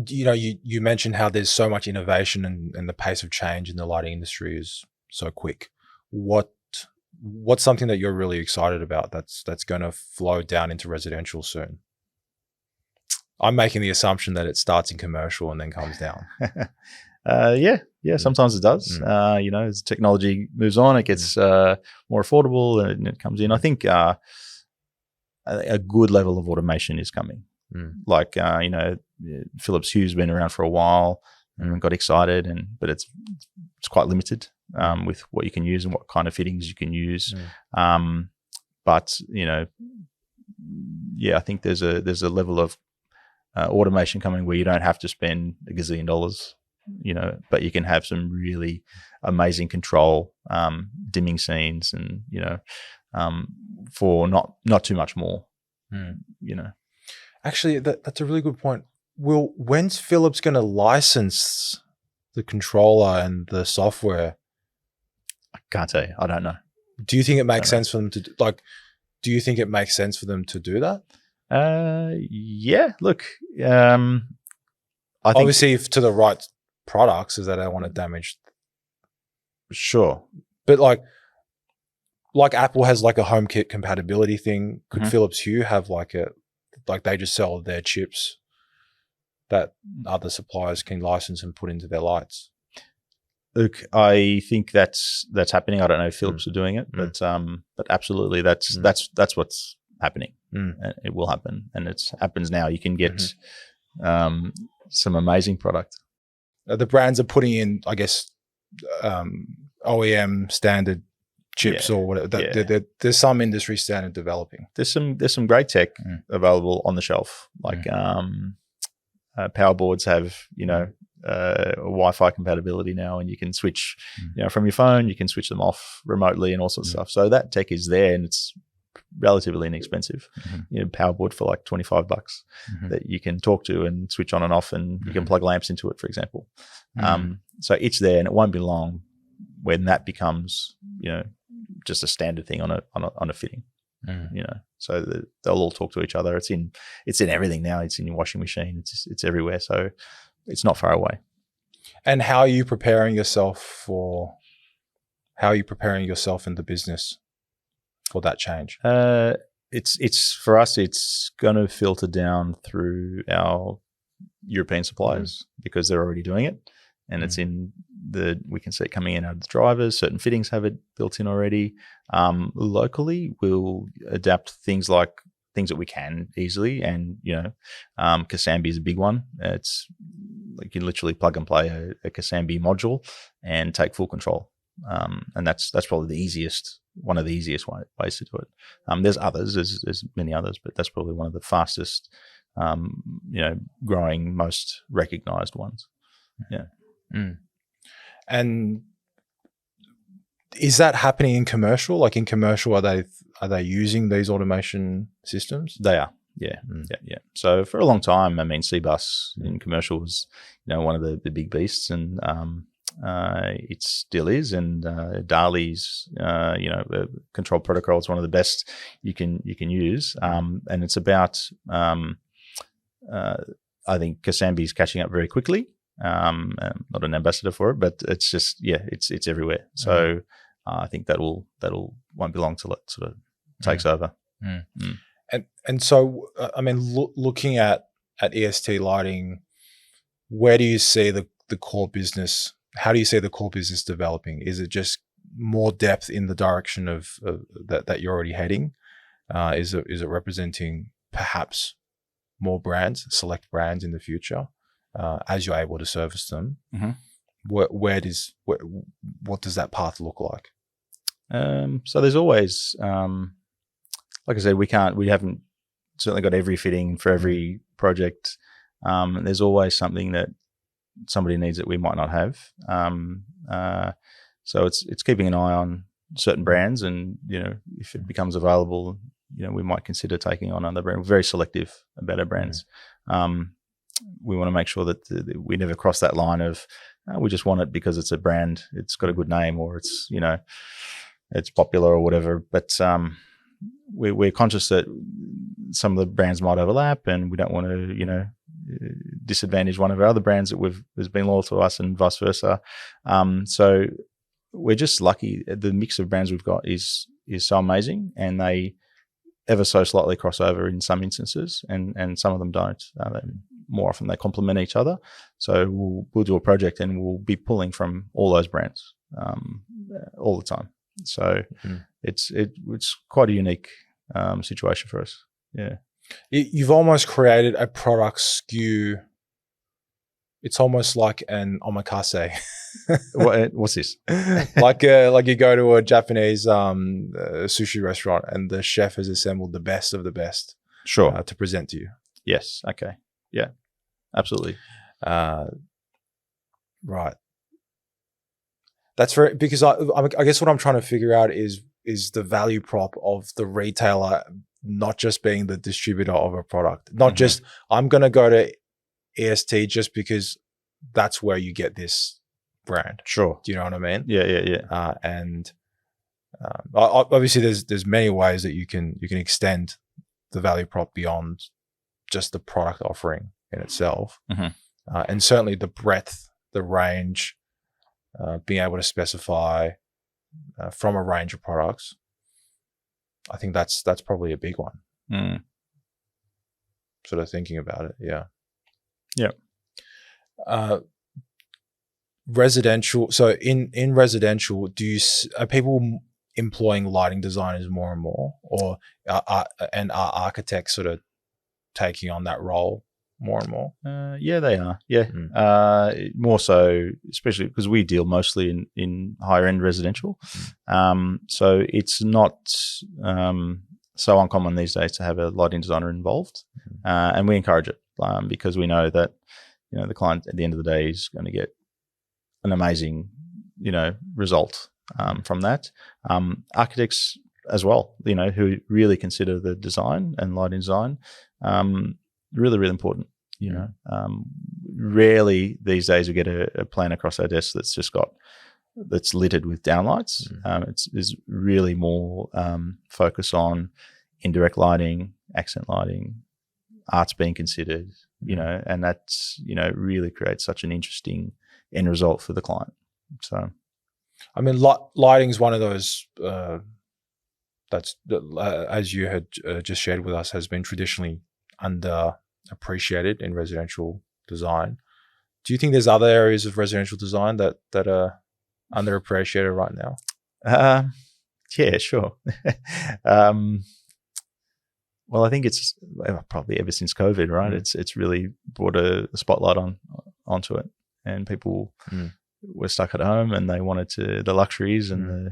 B: you mentioned how there's so much innovation and the pace of change in the lighting industry is so quick. What's something that you're really excited about that's going to flow down into residential soon? I'm making the assumption that it starts in commercial and then comes down.
A: Yeah. Sometimes it does. As technology moves on, it gets more affordable and it comes in. I think a good level of automation is coming. Like Philips Hue's been around for a while and got excited, but it's quite limited with what you can use and what kind of fittings you can use. But I think there's a level of automation coming where you don't have to spend $1 gazillion, but you can have some really amazing control, dimming scenes, and for not too much more.
B: Actually, that's a really good point. When's Philips going to license the controller and the software?
A: I can't tell you. I don't know.
B: Do you think it makes sense for them to do you think it makes sense for them to do that?
A: Yeah. Look, I think
B: obviously to the right products, is that I don't want to damage.
A: Sure.
B: But like Apple has like a HomeKit compatibility thing. Could Philips Hue have like they just sell their chips that other suppliers can license and put into their lights?
A: Look, I think that's happening. I don't know if Philips are doing it, but absolutely that's what's happening. It will happen, and it happens now. You can get some amazing product.
B: The brands are putting in, I guess, OEM standard chips or whatever. There's some industry standard developing.
A: There's some great tech available on the shelf, like power boards have Wi-Fi compatibility now, and you can switch from your phone. You can switch them off remotely and all sorts of stuff. So that tech is there, and it's relatively inexpensive. Power board for like $25 that you can talk to and switch on and off, and you can plug lamps into it, for example. So it's there, and it won't be long when that becomes just a standard thing on a fitting. So they'll all talk to each other. It's in everything now. It's in your washing machine. It's everywhere. So it's not far away.
B: And how are you preparing yourself in the business for that change?
A: It's for us, it's going to filter down through our European suppliers because they're already doing it, and it's in we can see it coming in out of the drivers. Certain fittings have it built in already. Locally, we'll adapt things that we can easily, and Kasambi is a big one. It's like you literally plug and play a Kasambi module and take full control, and that's probably one of the easiest ways to do it. There's others, there's many others, but that's probably one of the fastest, growing, most recognized ones. Yeah.
B: And is that happening in commercial? Like in commercial, are they using these automation systems?
A: They are. Yeah. Yeah. So for a long time, I mean, C-Bus in commercial was, one of the big beasts, and it still is. And Dali's, control protocol is one of the best you can use. And it's about, I think Kasambi is catching up very quickly. I'm not an ambassador for it, but it's just, it's everywhere. So I think that won't be long till it sort of takes over.
B: And so, I mean, looking at EST Lighting, where do you see the core business? How do you see the core business developing? Is it just more depth in the direction of that you're already heading? Is it representing perhaps more brands, select brands in the future, as you're able to service them?
A: Mm-hmm.
B: What does that path look like?
A: So there's always, like I said, we haven't certainly got every fitting for every project. There's always something that somebody needs that we might not have. So it's keeping an eye on certain brands, and if it becomes available, we might consider taking on other brands. We're very selective about our brands. We want to make sure that we never cross that line of we just want it because it's a brand, it's got a good name, or it's it's popular or whatever. But we're conscious that some of the brands might overlap, and we don't want to disadvantage one of our other brands that has been loyal to us, and vice versa. So we're just lucky. The mix of brands we've got is so amazing, and they ever so slightly cross over in some instances, and some of them don't. More often they complement each other. So we'll do a project and we'll be pulling from all those brands all the time. So it's quite a unique situation for us. Yeah,
B: you've almost created a product SKU. It's almost like an omakase.
A: What's this?
B: like you go to a Japanese sushi restaurant and the chef has assembled the best of the best.
A: Sure.
B: To present to you.
A: Yes. Okay. Yeah. Absolutely.
B: Right. That's very, because I guess what I'm trying to figure out is the value prop of the retailer not just being the distributor of a product, not just I'm going to go to EST just because that's where you get this brand.
A: Sure.
B: Do you know what I mean?
A: Yeah.
B: And obviously there's many ways that you can extend the value prop beyond just the product offering in itself. And certainly the breadth, the range, being able to specify from a range of products. I think that's probably a big one. Sort of thinking about it. Yeah. Residential. So in residential, are people employing lighting designers more and more, or are architects sort of taking on that role more and more?
A: Yeah, they are. Yeah, more so, especially because we deal mostly in higher end residential. So it's not so uncommon these days to have a lighting designer involved, and we encourage it because we know that the client at the end of the day is going to get an amazing result from that. Architects as well, who really consider the design and lighting design really, really important. Rarely these days we get a plan across our desk that's littered with downlights. It's really more focus on indirect lighting, accent lighting, arts being considered, and that's really creates such an interesting end result for the client. So, I mean,
B: lighting is one of those that's as you had just shared with us, has been traditionally underappreciated in residential design. Do you think there's other areas of residential design that are underappreciated right now?
A: Yeah, sure. Well, I think it's probably ever since COVID, right? It's really brought a spotlight onto it, and people were stuck at home and they wanted the luxuries and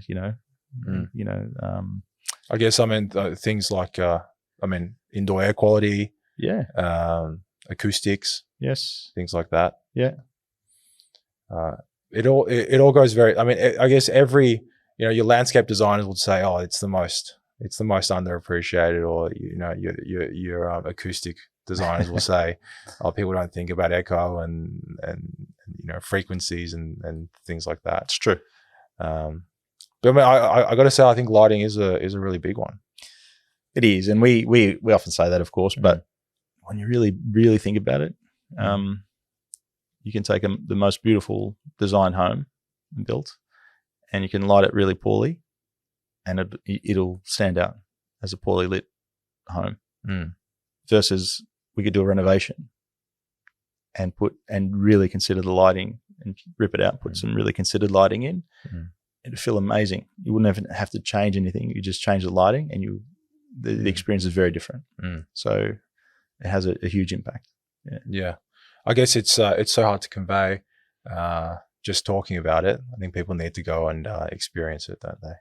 B: I guess things like indoor air quality, acoustics,
A: yes,
B: things like that.
A: Yeah.
B: It all goes very. I guess every your landscape designers would say, oh, it's the most underappreciated, or your acoustic designers will say, oh, people don't think about echo and frequencies and things like that.
A: It's true.
B: But I got to say, I think lighting is a really big one.
A: It is, and we often say that, of course, but when you really, really think about it, you can take the most beautiful design home and built, and you can light it really poorly, and it'll stand out as a poorly lit home. Versus we could do a renovation and really consider the lighting and rip it out, put some really considered lighting in. it'd feel amazing. You wouldn't even have to change anything. You just change the lighting, and the experience is very different. So it has a huge impact.
B: Yeah. I guess it's so hard to convey just talking about it. I think people need to go and experience it, don't they?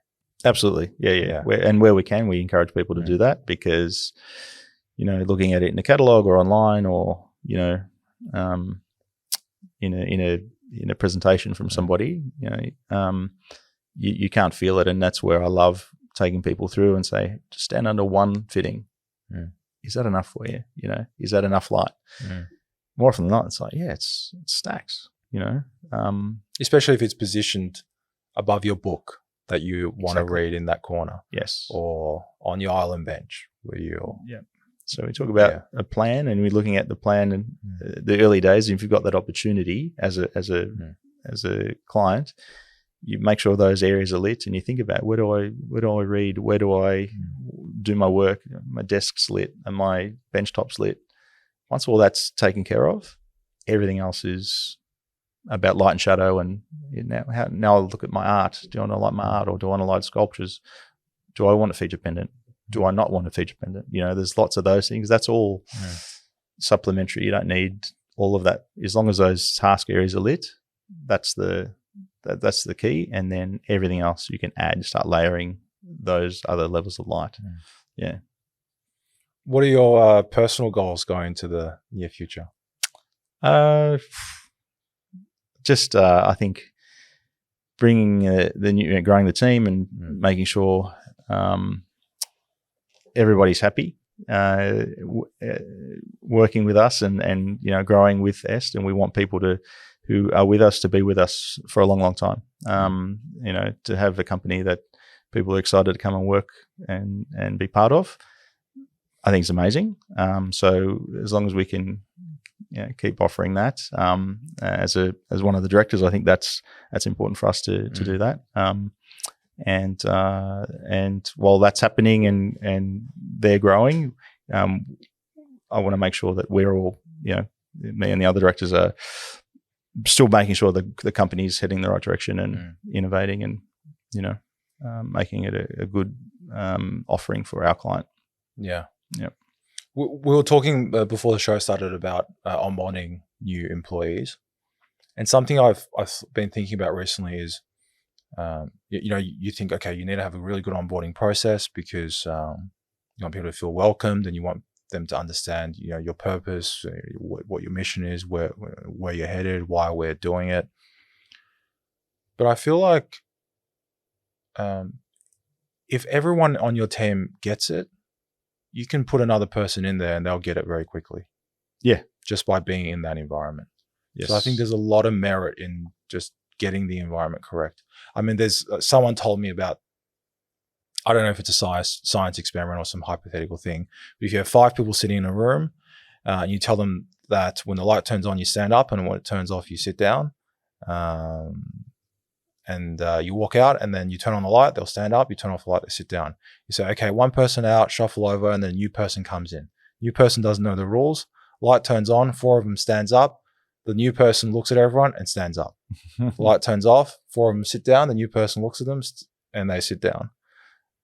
A: Absolutely. Yeah. Where we can, we encourage people to do that, because, looking at it in a catalog or online, or, in a presentation from somebody, you can't feel it. And that's where I love taking people through and say, just stand under one fitting. Is that enough for you? Is that enough light? More often than not, it's like, it stacks,
B: Especially if it's positioned above your book that you want to read in that corner.
A: Yes.
B: Or on your island bench where you're.
A: Yeah. So we talk about a plan, and we're looking at the plan in the early days. If you've got that opportunity as a client, you make sure those areas are lit, and you think about, where do I read? Where do I do my work? My desk's lit and my bench top's lit. Once all that's taken care of, everything else is about light and shadow. And now I look at my art. Do I want to light my art, or do I want to light sculptures? Do I want a feature pendant? Do I not want a feature pendant? There's lots of those things. That's all supplementary. You don't need all of that. As long as those task areas are lit, that's the key. And then everything else you can add, start layering those other levels of light. Yeah.
B: What are your personal goals going into the near future?
A: I think bringing growing the team and making sure everybody's happy, working with us and growing with Est. And we want people who are with us to be with us for a long, long time. To have a company that people are excited to come and work and be part of, I think it's amazing. So as long as we can keep offering that, as one of the directors, I think that's important for us to do that. And while that's happening and they're growing, I want to make sure that we're all, me and the other directors are still making sure the company's heading in the right direction and innovating and, making it a good offering for our client.
B: Yeah.
A: Yeah.
B: We were talking before the show started about onboarding new employees, and something I've been thinking about recently is, you think, okay, you need to have a really good onboarding process because you want people to feel welcomed, and you want them to understand, your purpose, what your mission is, where you're headed, why we're doing it. But I feel like if everyone on your team gets it, you can put another person in there and they'll get it very quickly.
A: Yeah.
B: Just by being in that environment.
A: Yes.
B: So I think there's a lot of merit in just getting the environment correct. I mean, there's someone told me about, I don't know if it's a science experiment or some hypothetical thing, but if you have 5 people sitting in a room and you tell them that when the light turns on, you stand up, and when it turns off, you sit down, and you walk out, and then you turn on the light, they'll stand up, you turn off the light, they sit down. You say, okay, one person out, shuffle over, and then a new person comes in. New person doesn't know the rules. Light turns on, 4 of them stands up. The new person looks at everyone and stands up. Light turns off, 4 of them sit down. The new person looks at them and they sit down.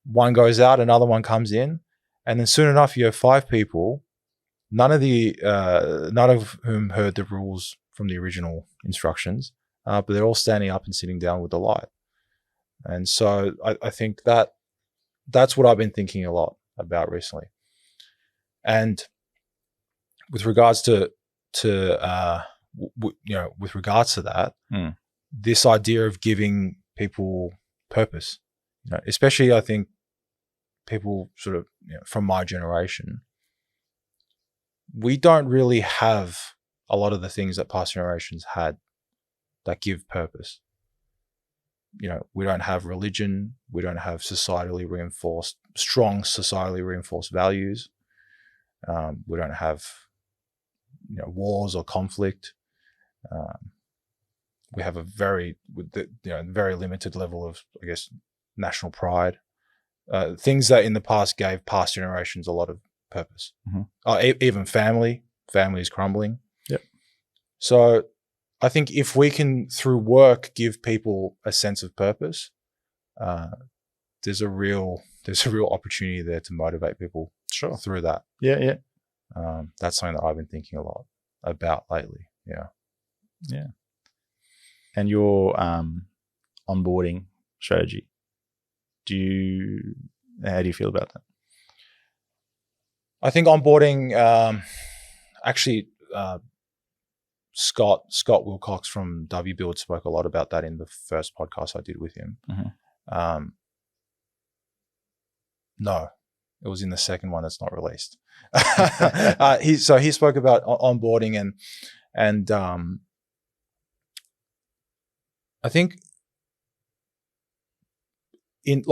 B: One goes out, another one comes in, and then soon enough you have 5 people, none of whom heard the rules from the original instructions, but they're all standing up and sitting down with the light. And so I think that's what I've been thinking a lot about recently. And with regards to that, this idea of giving people purpose, especially I think people sort of from my generation, we don't really have a lot of the things that past generations had that give purpose. We don't have religion. We don't have strong societally reinforced values. We don't have, wars or conflict. We have a very limited level of, I guess, national pride. Things that in the past gave past generations a lot of purpose. Even family is crumbling.
A: Yep.
B: So I think if we can, through work, give people a sense of purpose, there's a real opportunity there to motivate people through that.
A: Yeah.
B: That's something that I've been thinking a lot about lately. Yeah.
A: And your onboarding strategy, how do you feel about that?
B: I think onboarding, actually, Scott Wilcox from WBuild spoke a lot about that in the first podcast I did with him.
A: Mm-hmm.
B: No, it was in the second one that's not released. He spoke about onboarding and I think in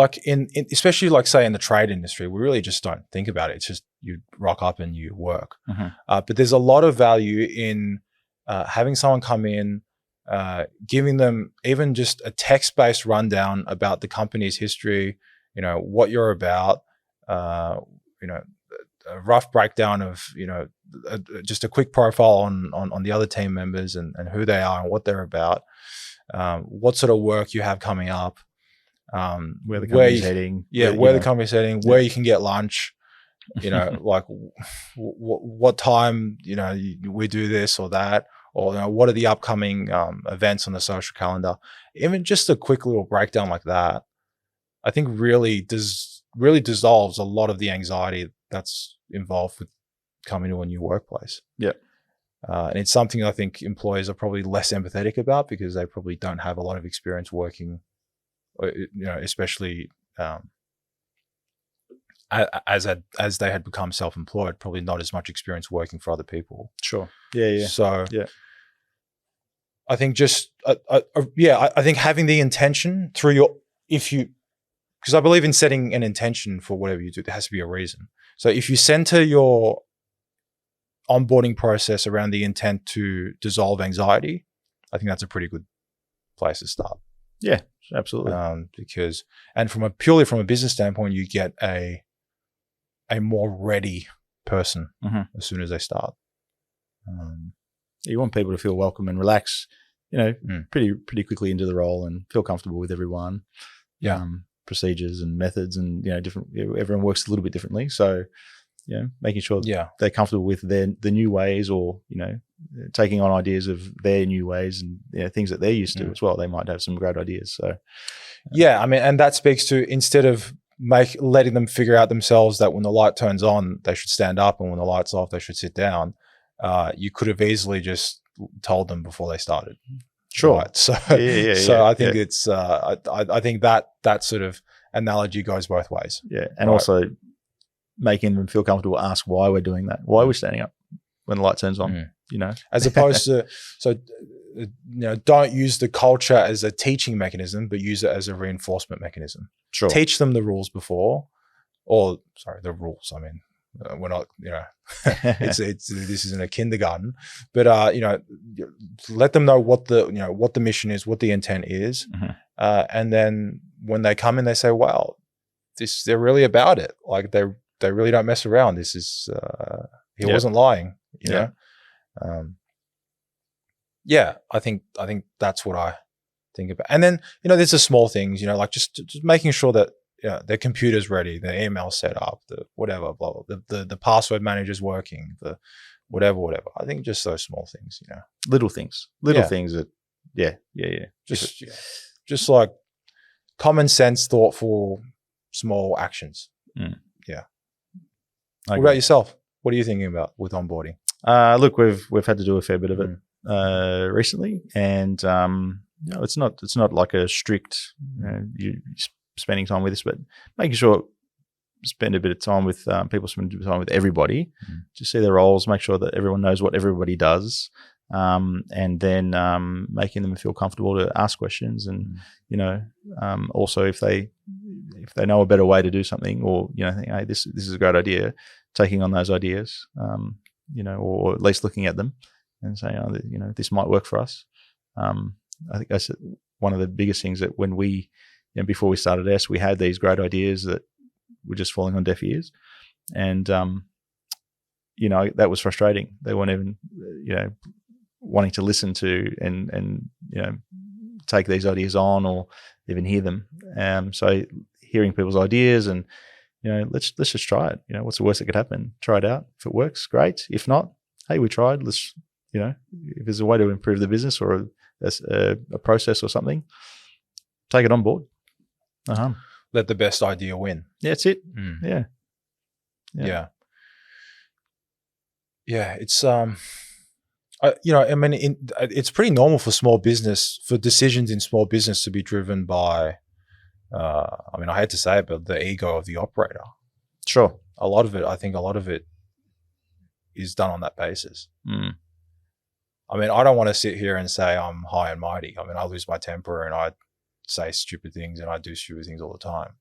B: especially like say in the trade industry, we really just don't think about it. It's just you rock up and you work.
A: Mm-hmm.
B: But there's a lot of value in having someone come in, giving them even just a text-based rundown about the company's history, what you're about, a rough breakdown of, just a quick profile on the other team members and who they are and what they're about, what sort of work you have coming up,
A: where the company's heading.
B: Where the company's heading, where you can get lunch, like what time, we do this or that, or what are the upcoming events on the social calendar. Even just a quick little breakdown like that, I think really dissolves a lot of the anxiety that's involved with coming to a new workplace.
A: Yeah.
B: And it's something I think employers are probably less empathetic about because they probably don't have a lot of experience working, especially as they had become self-employed, probably not as much experience working for other people.
A: Sure. Yeah.
B: So yeah, I think I think having the intention because I believe in setting an intention for whatever you do, there has to be a reason. So if you center your onboarding process around the intent to dissolve anxiety, I think that's a pretty good place to start.
A: Yeah, absolutely.
B: Because purely from a business standpoint, you get a more ready person as soon as they start.
A: You want people to feel welcome and relax, pretty quickly into the role and feel comfortable with everyone.
B: Yeah.
A: Procedures and methods and everyone works a little bit differently. So making sure they're comfortable with the new ways, or taking on ideas of their new ways and things that they're used to as well. They might have some great ideas. So
B: I mean, and that speaks to, instead of letting them figure out themselves that when the light turns on they should stand up and when the light's off they should sit down, you could have easily just told them before they started.
A: Sure.
B: Right? So I think it's I think that sort of analogy goes both ways.
A: Yeah. And also making them feel comfortable, ask why we're doing that. Why are we standing up when the light turns on?
B: As opposed to don't use the culture as a teaching mechanism, but use it as a reinforcement mechanism.
A: Sure.
B: Teach them the rules before, the rules. I mean, we're not, this isn't a kindergarten, but let them know what the mission is, what the intent is, and then when they come in, they say, "Wow, they're really about it. Like they really don't mess around. This is he wasn't lying." I think that's what I think about. And then there's the small things, like just making sure that their computer's ready, their email set up, the whatever, blah blah, the password manager's working, the whatever. I think just those small things,
A: little things that
B: just like common sense, thoughtful, small actions. What about yourself? What are you thinking about with onboarding?
A: Look, we've had to do a fair bit of it recently, and it's not like a strict you spending time with us, but making sure spend a bit of time with people, spend a bit of time with everybody, to see their roles, make sure that everyone knows what everybody does, and then making them feel comfortable to ask questions, and also if they know a better way to do something, or think, hey, this is a great idea, taking on those ideas, or at least looking at them and saying, this might work for us. I think that's one of the biggest things, that when we, before we started Est, we had these great ideas that were just falling on deaf ears, and that was frustrating. They weren't even wanting to listen to and take these ideas on or even hear them. So hearing people's ideas and, let's just try it. What's the worst that could happen? Try it out. If it works, great. If not, hey, we tried. Let's, if there's a way to improve the business or a process or something, take it on board.
B: Let the best idea win.
A: Yeah, that's it.
B: Yeah. It's it's pretty normal for small business, for decisions in small business to be driven by, I hate to say it, but the ego of the operator.
A: Sure.
B: I think a lot of it is done on that basis. I don't want to sit here and say I'm high and mighty. I lose my temper and I say stupid things and I do stupid things all the time.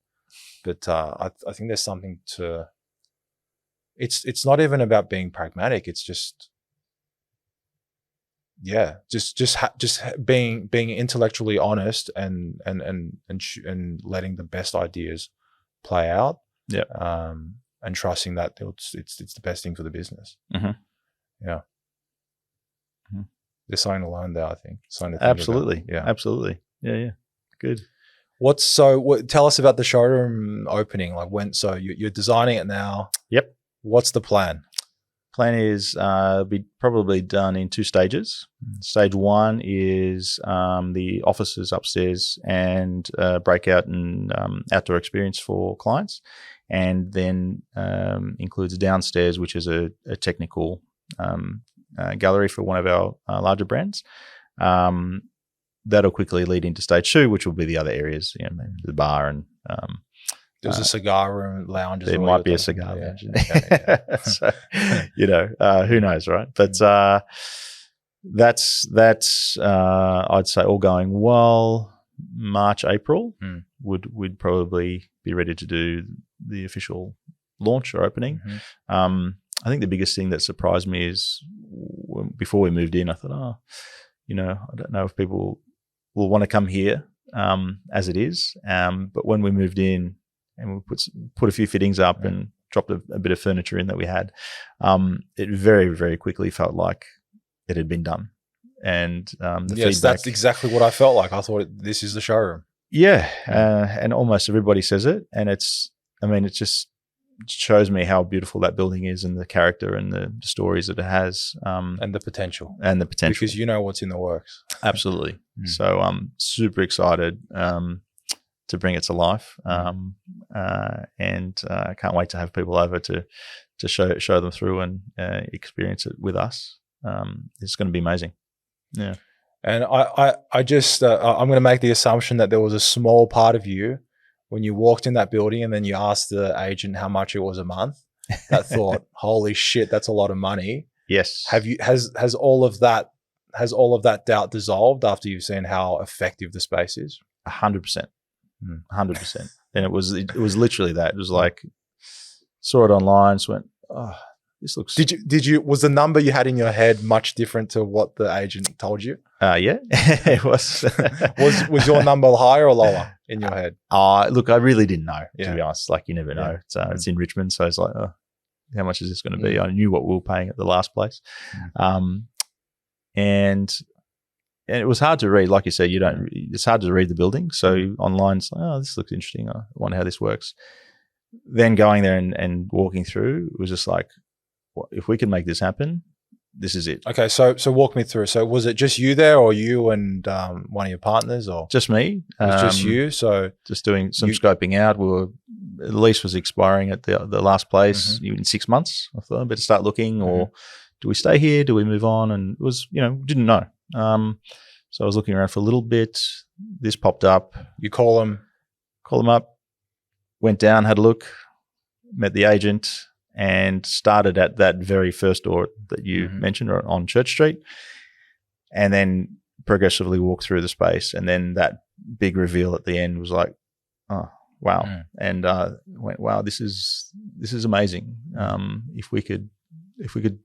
B: But I think there's something to. It's not even about being pragmatic. It's just being intellectually honest and letting the best ideas play out.
A: Yeah.
B: And trusting that it's the best thing for the business.
A: Mm-hmm.
B: Yeah. Mm-hmm. There's something to learn there, I think. Something to think
A: Absolutely.
B: about. Yeah.
A: Absolutely. Yeah. Good.
B: Tell us about the showroom opening. Like so you're designing it now.
A: Yep.
B: What's the plan?
A: Plan is be probably done in 2 stages. Stage 1 is the offices upstairs and breakout and outdoor experience for clients, and then includes downstairs, which is a technical gallery for one of our larger brands. That'll quickly lead into stage 2, which will be the other areas, maybe the bar and
B: there's a cigar room, lounge.
A: There might be a cigar lounge. Yeah. So, who knows, right? But that's I'd say all going well. March, April would probably be ready to do the official launch or opening. I think the biggest thing that surprised me is before we moved in, I thought, I don't know if people will want to come here as it is. But when we moved in, and we put a few fittings up and dropped a bit of furniture in that we had, it very, very quickly felt like it had been done. And the feedback,
B: that's exactly what I felt like. I thought this is the showroom.
A: Yeah, and almost everybody says it, and it just shows me how beautiful that building is and the character and the stories that it has,
B: and the potential. Because what's in the works.
A: Absolutely. So I'm super excited to bring it to life, and I can't wait to have people over to show them through and experience it with us. It's going to be amazing. Yeah.
B: And I just I'm going to make the assumption that there was a small part of you when you walked in that building and then you asked the agent how much it was a month, that thought, holy shit, that's a lot of money.
A: Yes.
B: Has all of that doubt dissolved after you've seen how effective the space is?
A: 100%. 100%. And it was literally that. It was like, saw it online, just went, oh, this looks.
B: Was the number you had in your head much different to what the agent told you?
A: Yeah, it was.
B: was your number higher or lower in your head?
A: Look, I really didn't know, to be honest. Like, you never know. It's in Richmond, so it's like, how much is this going to be? I knew what we were paying at the last place. And it was hard to read. Like you said, it's hard to read the building. So online, it's like, this looks interesting. I wonder how this works. Then going there and walking through, it was just like, if we can make this happen, this is it.
B: Okay, so walk me through. So was it just you there, or you and one of your partners, or
A: just me?
B: It was just you. So
A: just doing some scoping out. The lease was expiring at the last place in 6 months. I thought I better start looking, or do we stay here? Do we move on? And it was, didn't know. So I was looking around for a little bit. This popped up.
B: You call them
A: up, went down, had a look, met the agent, and started at that very first door that you mentioned on Church Street, and then progressively walked through the space. And then that big reveal at the end was like, oh, wow. And went, wow, this is amazing. If we could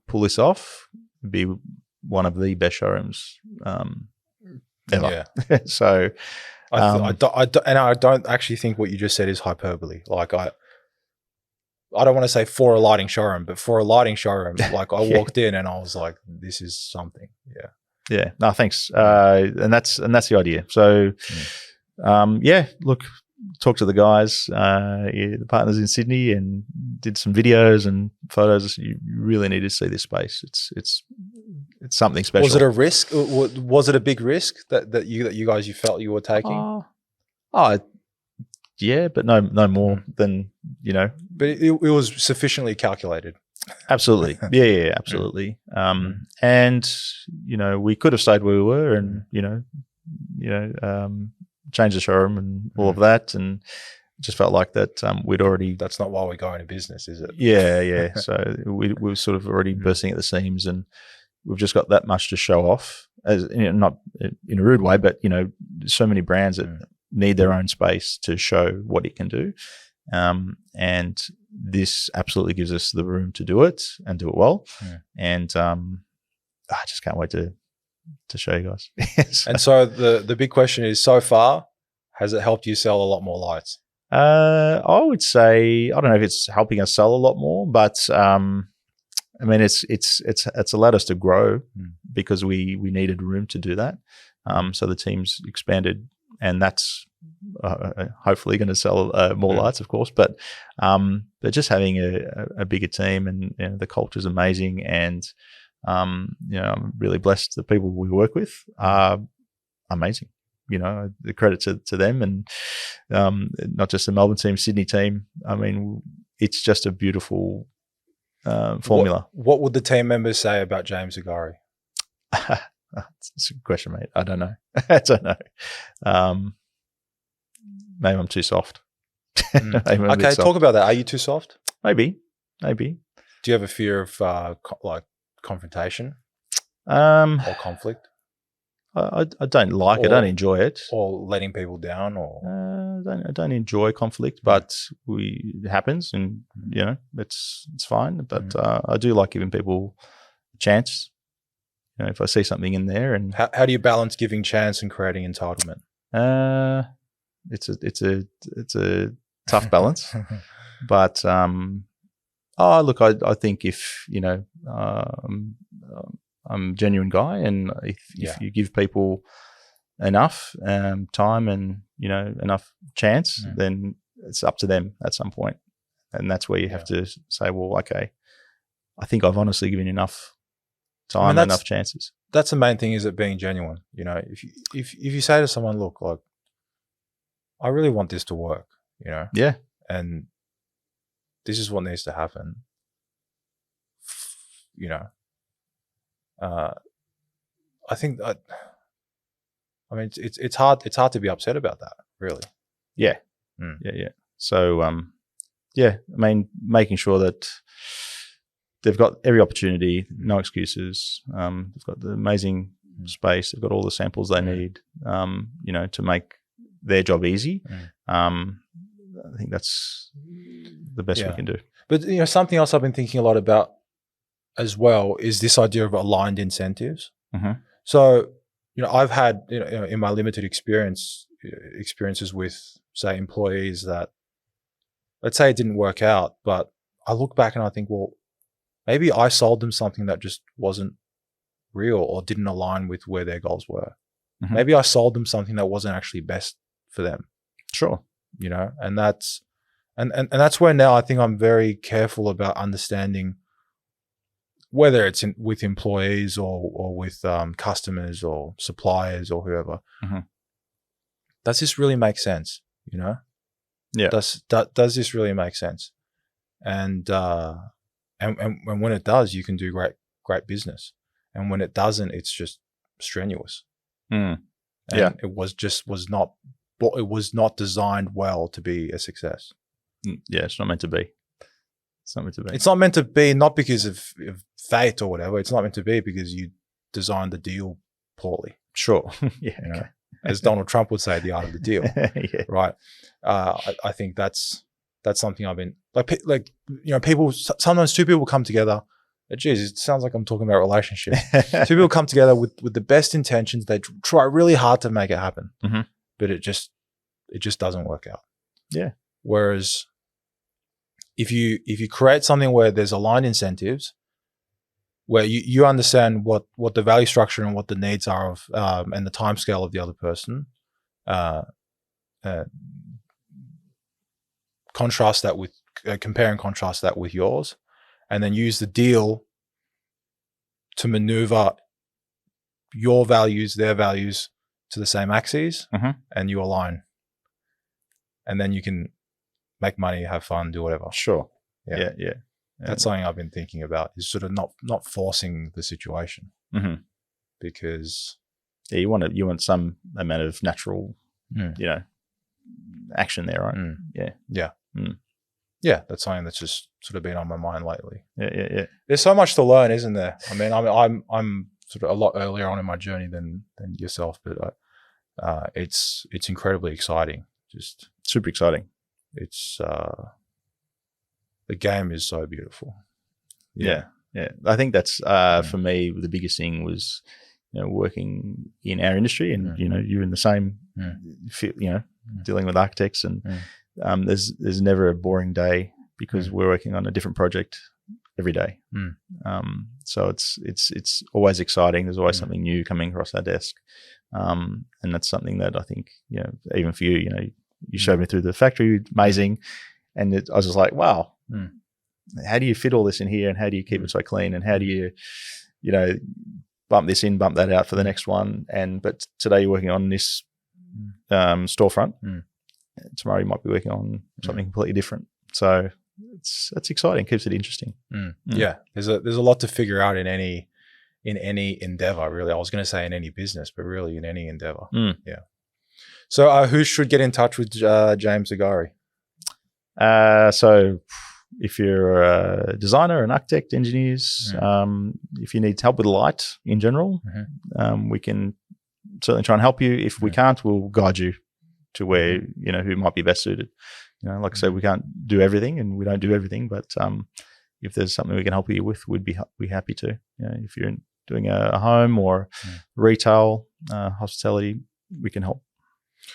A: pull this off, it'd be one of the best showrooms ever.
B: Yeah.
A: So
B: I don't actually think what you just said is hyperbole. Like I don't want to say for a lighting showroom, but for a lighting showroom, like I walked in and I was like, this is something. Yeah.
A: Yeah. No, thanks. And that's the idea. So, look, talk to the guys, the partners in Sydney, and did some videos and photos. You really need to see this space. It's something special.
B: Was it a risk? Was it a big risk that you guys felt you were taking?
A: Yeah, but no more than, you know.
B: But it was sufficiently calculated.
A: Absolutely. Yeah, absolutely. And, you know, we could have stayed where we were and, change the showroom and all of that, and just felt like that we'd already.
B: That's not why we're going to business, is it?
A: Yeah. So we were sort of already bursting at the seams, and we've just got that much to show off. As you know, not in a rude way, but you know, so many brands that need their own space to show what it can do, and this absolutely gives us the room to do it and do it well. And I just can't wait to show you guys.
B: And so the big question is, so far, has it helped you sell a lot more lights?
A: I would say, I don't know if it's helping us sell a lot more, but I mean, it's allowed us to grow because we needed room to do that. So the team's expanded, and that's hopefully going to sell more lights, of course. But just having a bigger team, and the culture is amazing, and you know, I'm really blessed. The people we work with are amazing. You know, the credit to them, and not just the Melbourne team, Sydney team. I mean, it's just a beautiful formula.
B: What would the team members say about James Zagari?
A: It's a good question, mate. I don't know. I don't know. Maybe I'm too soft.
B: Okay, talk about that. Are you too soft?
A: Maybe.
B: Do you have a fear of confrontation
A: or
B: conflict?
A: I don't like it. I don't enjoy it.
B: Or letting people down, or
A: I don't enjoy conflict, but it happens, and you know, it's fine. But I do like giving people a chance. You know, if I see something in there, and
B: how do you balance giving chance and creating entitlement?
A: It's a tough balance, but look, I think if you know, I'm a genuine guy, and if you give people enough time and you know enough chance, then it's up to them at some point, and that's where you have to say, well, okay, I think I've honestly given enough time, enough chances.
B: That's the main thing, is it being genuine. You know, if you say to someone, look, like, I really want this to work, you know, and this is what needs to happen, you know. I think that, I mean, it's hard to be upset about that, really.
A: Yeah. So, I mean, making sure that they've got every opportunity, no excuses. They've got the amazing space. They've got all the samples they need, you know, to make their job easy. I think that's the best we can do. But,
B: you know, something else I've been thinking a lot about as well is this idea of aligned incentives. So, you know, I've had, you know, in my limited experiences with, say, employees that, let's say it didn't work out, but I look back and I think, well, maybe I sold them something that just wasn't real or didn't align with where their goals were. Maybe I sold them something that wasn't actually best for them.
A: Sure.
B: You know, and that's where now I think I'm very careful about understanding whether it's with employees or with customers or suppliers or whoever. Does this really make sense? You know?
A: Yeah.
B: Does this really make sense? And when it does, you can do great business. And when it doesn't, it's just strenuous. And it was not designed well to be a success.
A: Yeah, it's not meant to be. It's not
B: meant to be, not because of fate or whatever. It's not meant to be because you designed the deal poorly.
A: Sure.
B: You know? As Donald Trump would say, the art of the deal. Right. I think that's something I've been like, you know, sometimes two people come together. Geez, it sounds like I'm talking about relationships. Two people come together with the best intentions. They try really hard to make it happen, but it just doesn't work out.
A: Yeah.
B: Whereas if you create something where there's aligned incentives, where you understand what the value structure and what the needs are of and the time scale of the other person. Contrast that with compare and contrast that with yours, and then use the deal to maneuver your values, their values to the same axes, and you align, and then you can make money, have fun, do whatever.
A: Sure.
B: Yeah.
A: Yeah.
B: That's something I've been thinking about, is sort of not forcing the situation, because
A: you want some amount of natural, action there, right?
B: Yeah, that's something that's just sort of been on my mind lately.
A: Yeah.
B: There's so much to learn, isn't there? I mean, I'm sort of a lot earlier on in my journey than yourself, but it's incredibly exciting. Just
A: super exciting.
B: It's the game is so beautiful.
A: Yeah. I think that's for me the biggest thing was, working in our industry, and you're in the same, dealing with architects, and there's never a boring day, because we're working on a different project every day. So it's always exciting. There's always something new coming across our desk, and that's something that I think, even for you, you showed me through the factory, amazing, and I was just like, wow. How do you fit all this in here, and how do you keep it so clean, and how do you, bump this in, bump that out for the next one? But today you're working on this storefront. Tomorrow you might be working on something completely different. So that's exciting. Keeps it interesting.
B: Yeah, there's a lot to figure out in any endeavor. Really, I was going to say in any business, but really in any endeavor. Yeah. So who should get in touch with James Zagari?
A: So if you're a designer, an architect, engineers, if you need help with light in general, we can certainly try and help you. If we can't, we'll guide you to where, who might be best suited. Like I said, we can't do everything, and we don't do everything, but if there's something we can help you with, we'd be happy to. If you're doing a home or retail, hospitality, we can help.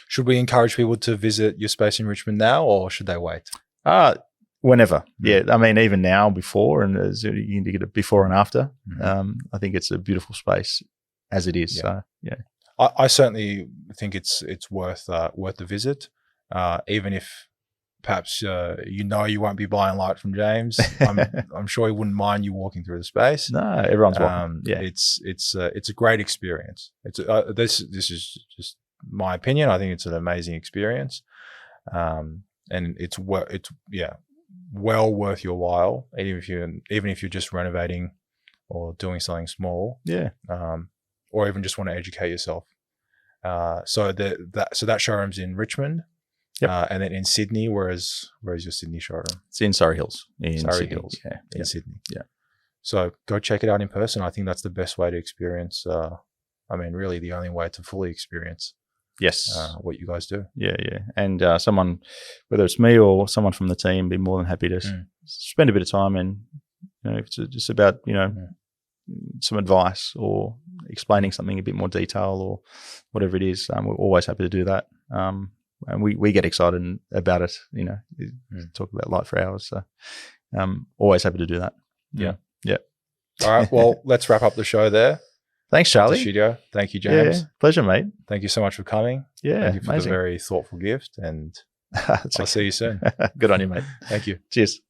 B: Should we encourage people to visit your space in Richmond now, or should they wait?
A: Whenever. Yeah. I mean, even now, before, and you can get it before and after. I think it's a beautiful space as it is. So, yeah.
B: I certainly think it's worth the visit, even if perhaps you won't be buying light from James. I'm sure he wouldn't mind you walking through the space.
A: No, everyone's welcome.
B: It's a great experience. This is just my opinion. I think it's an amazing experience, and it's well worth your while, even if you're just renovating or doing something small. Or even just want to educate yourself. So that showroom's in Richmond, and then in Sydney. Where's your Sydney showroom?
A: It's in Surrey Hills.
B: Surrey Hills, in Sydney. Yeah. So go check it out in person. I think that's the best way to experience. Really the only way to fully experience. What you guys do. Yeah.
A: And someone, whether it's me or someone from the team, be more than happy to spend a bit of time, and if it's just about some advice or explaining something a bit more detail or whatever it is, we're always happy to do that. And we get excited about it. Talk about light for hours. So always happy to do that. Yeah.
B: All right. Well, let's wrap up the show there.
A: Thanks, Charlie.
B: Studio. Thank you, James.
A: Yeah, pleasure, mate.
B: Thank you so much for coming.
A: Yeah,
B: thank you for the very thoughtful gift, and I'll see you soon.
A: Good on you, mate.
B: Thank you.
A: Cheers.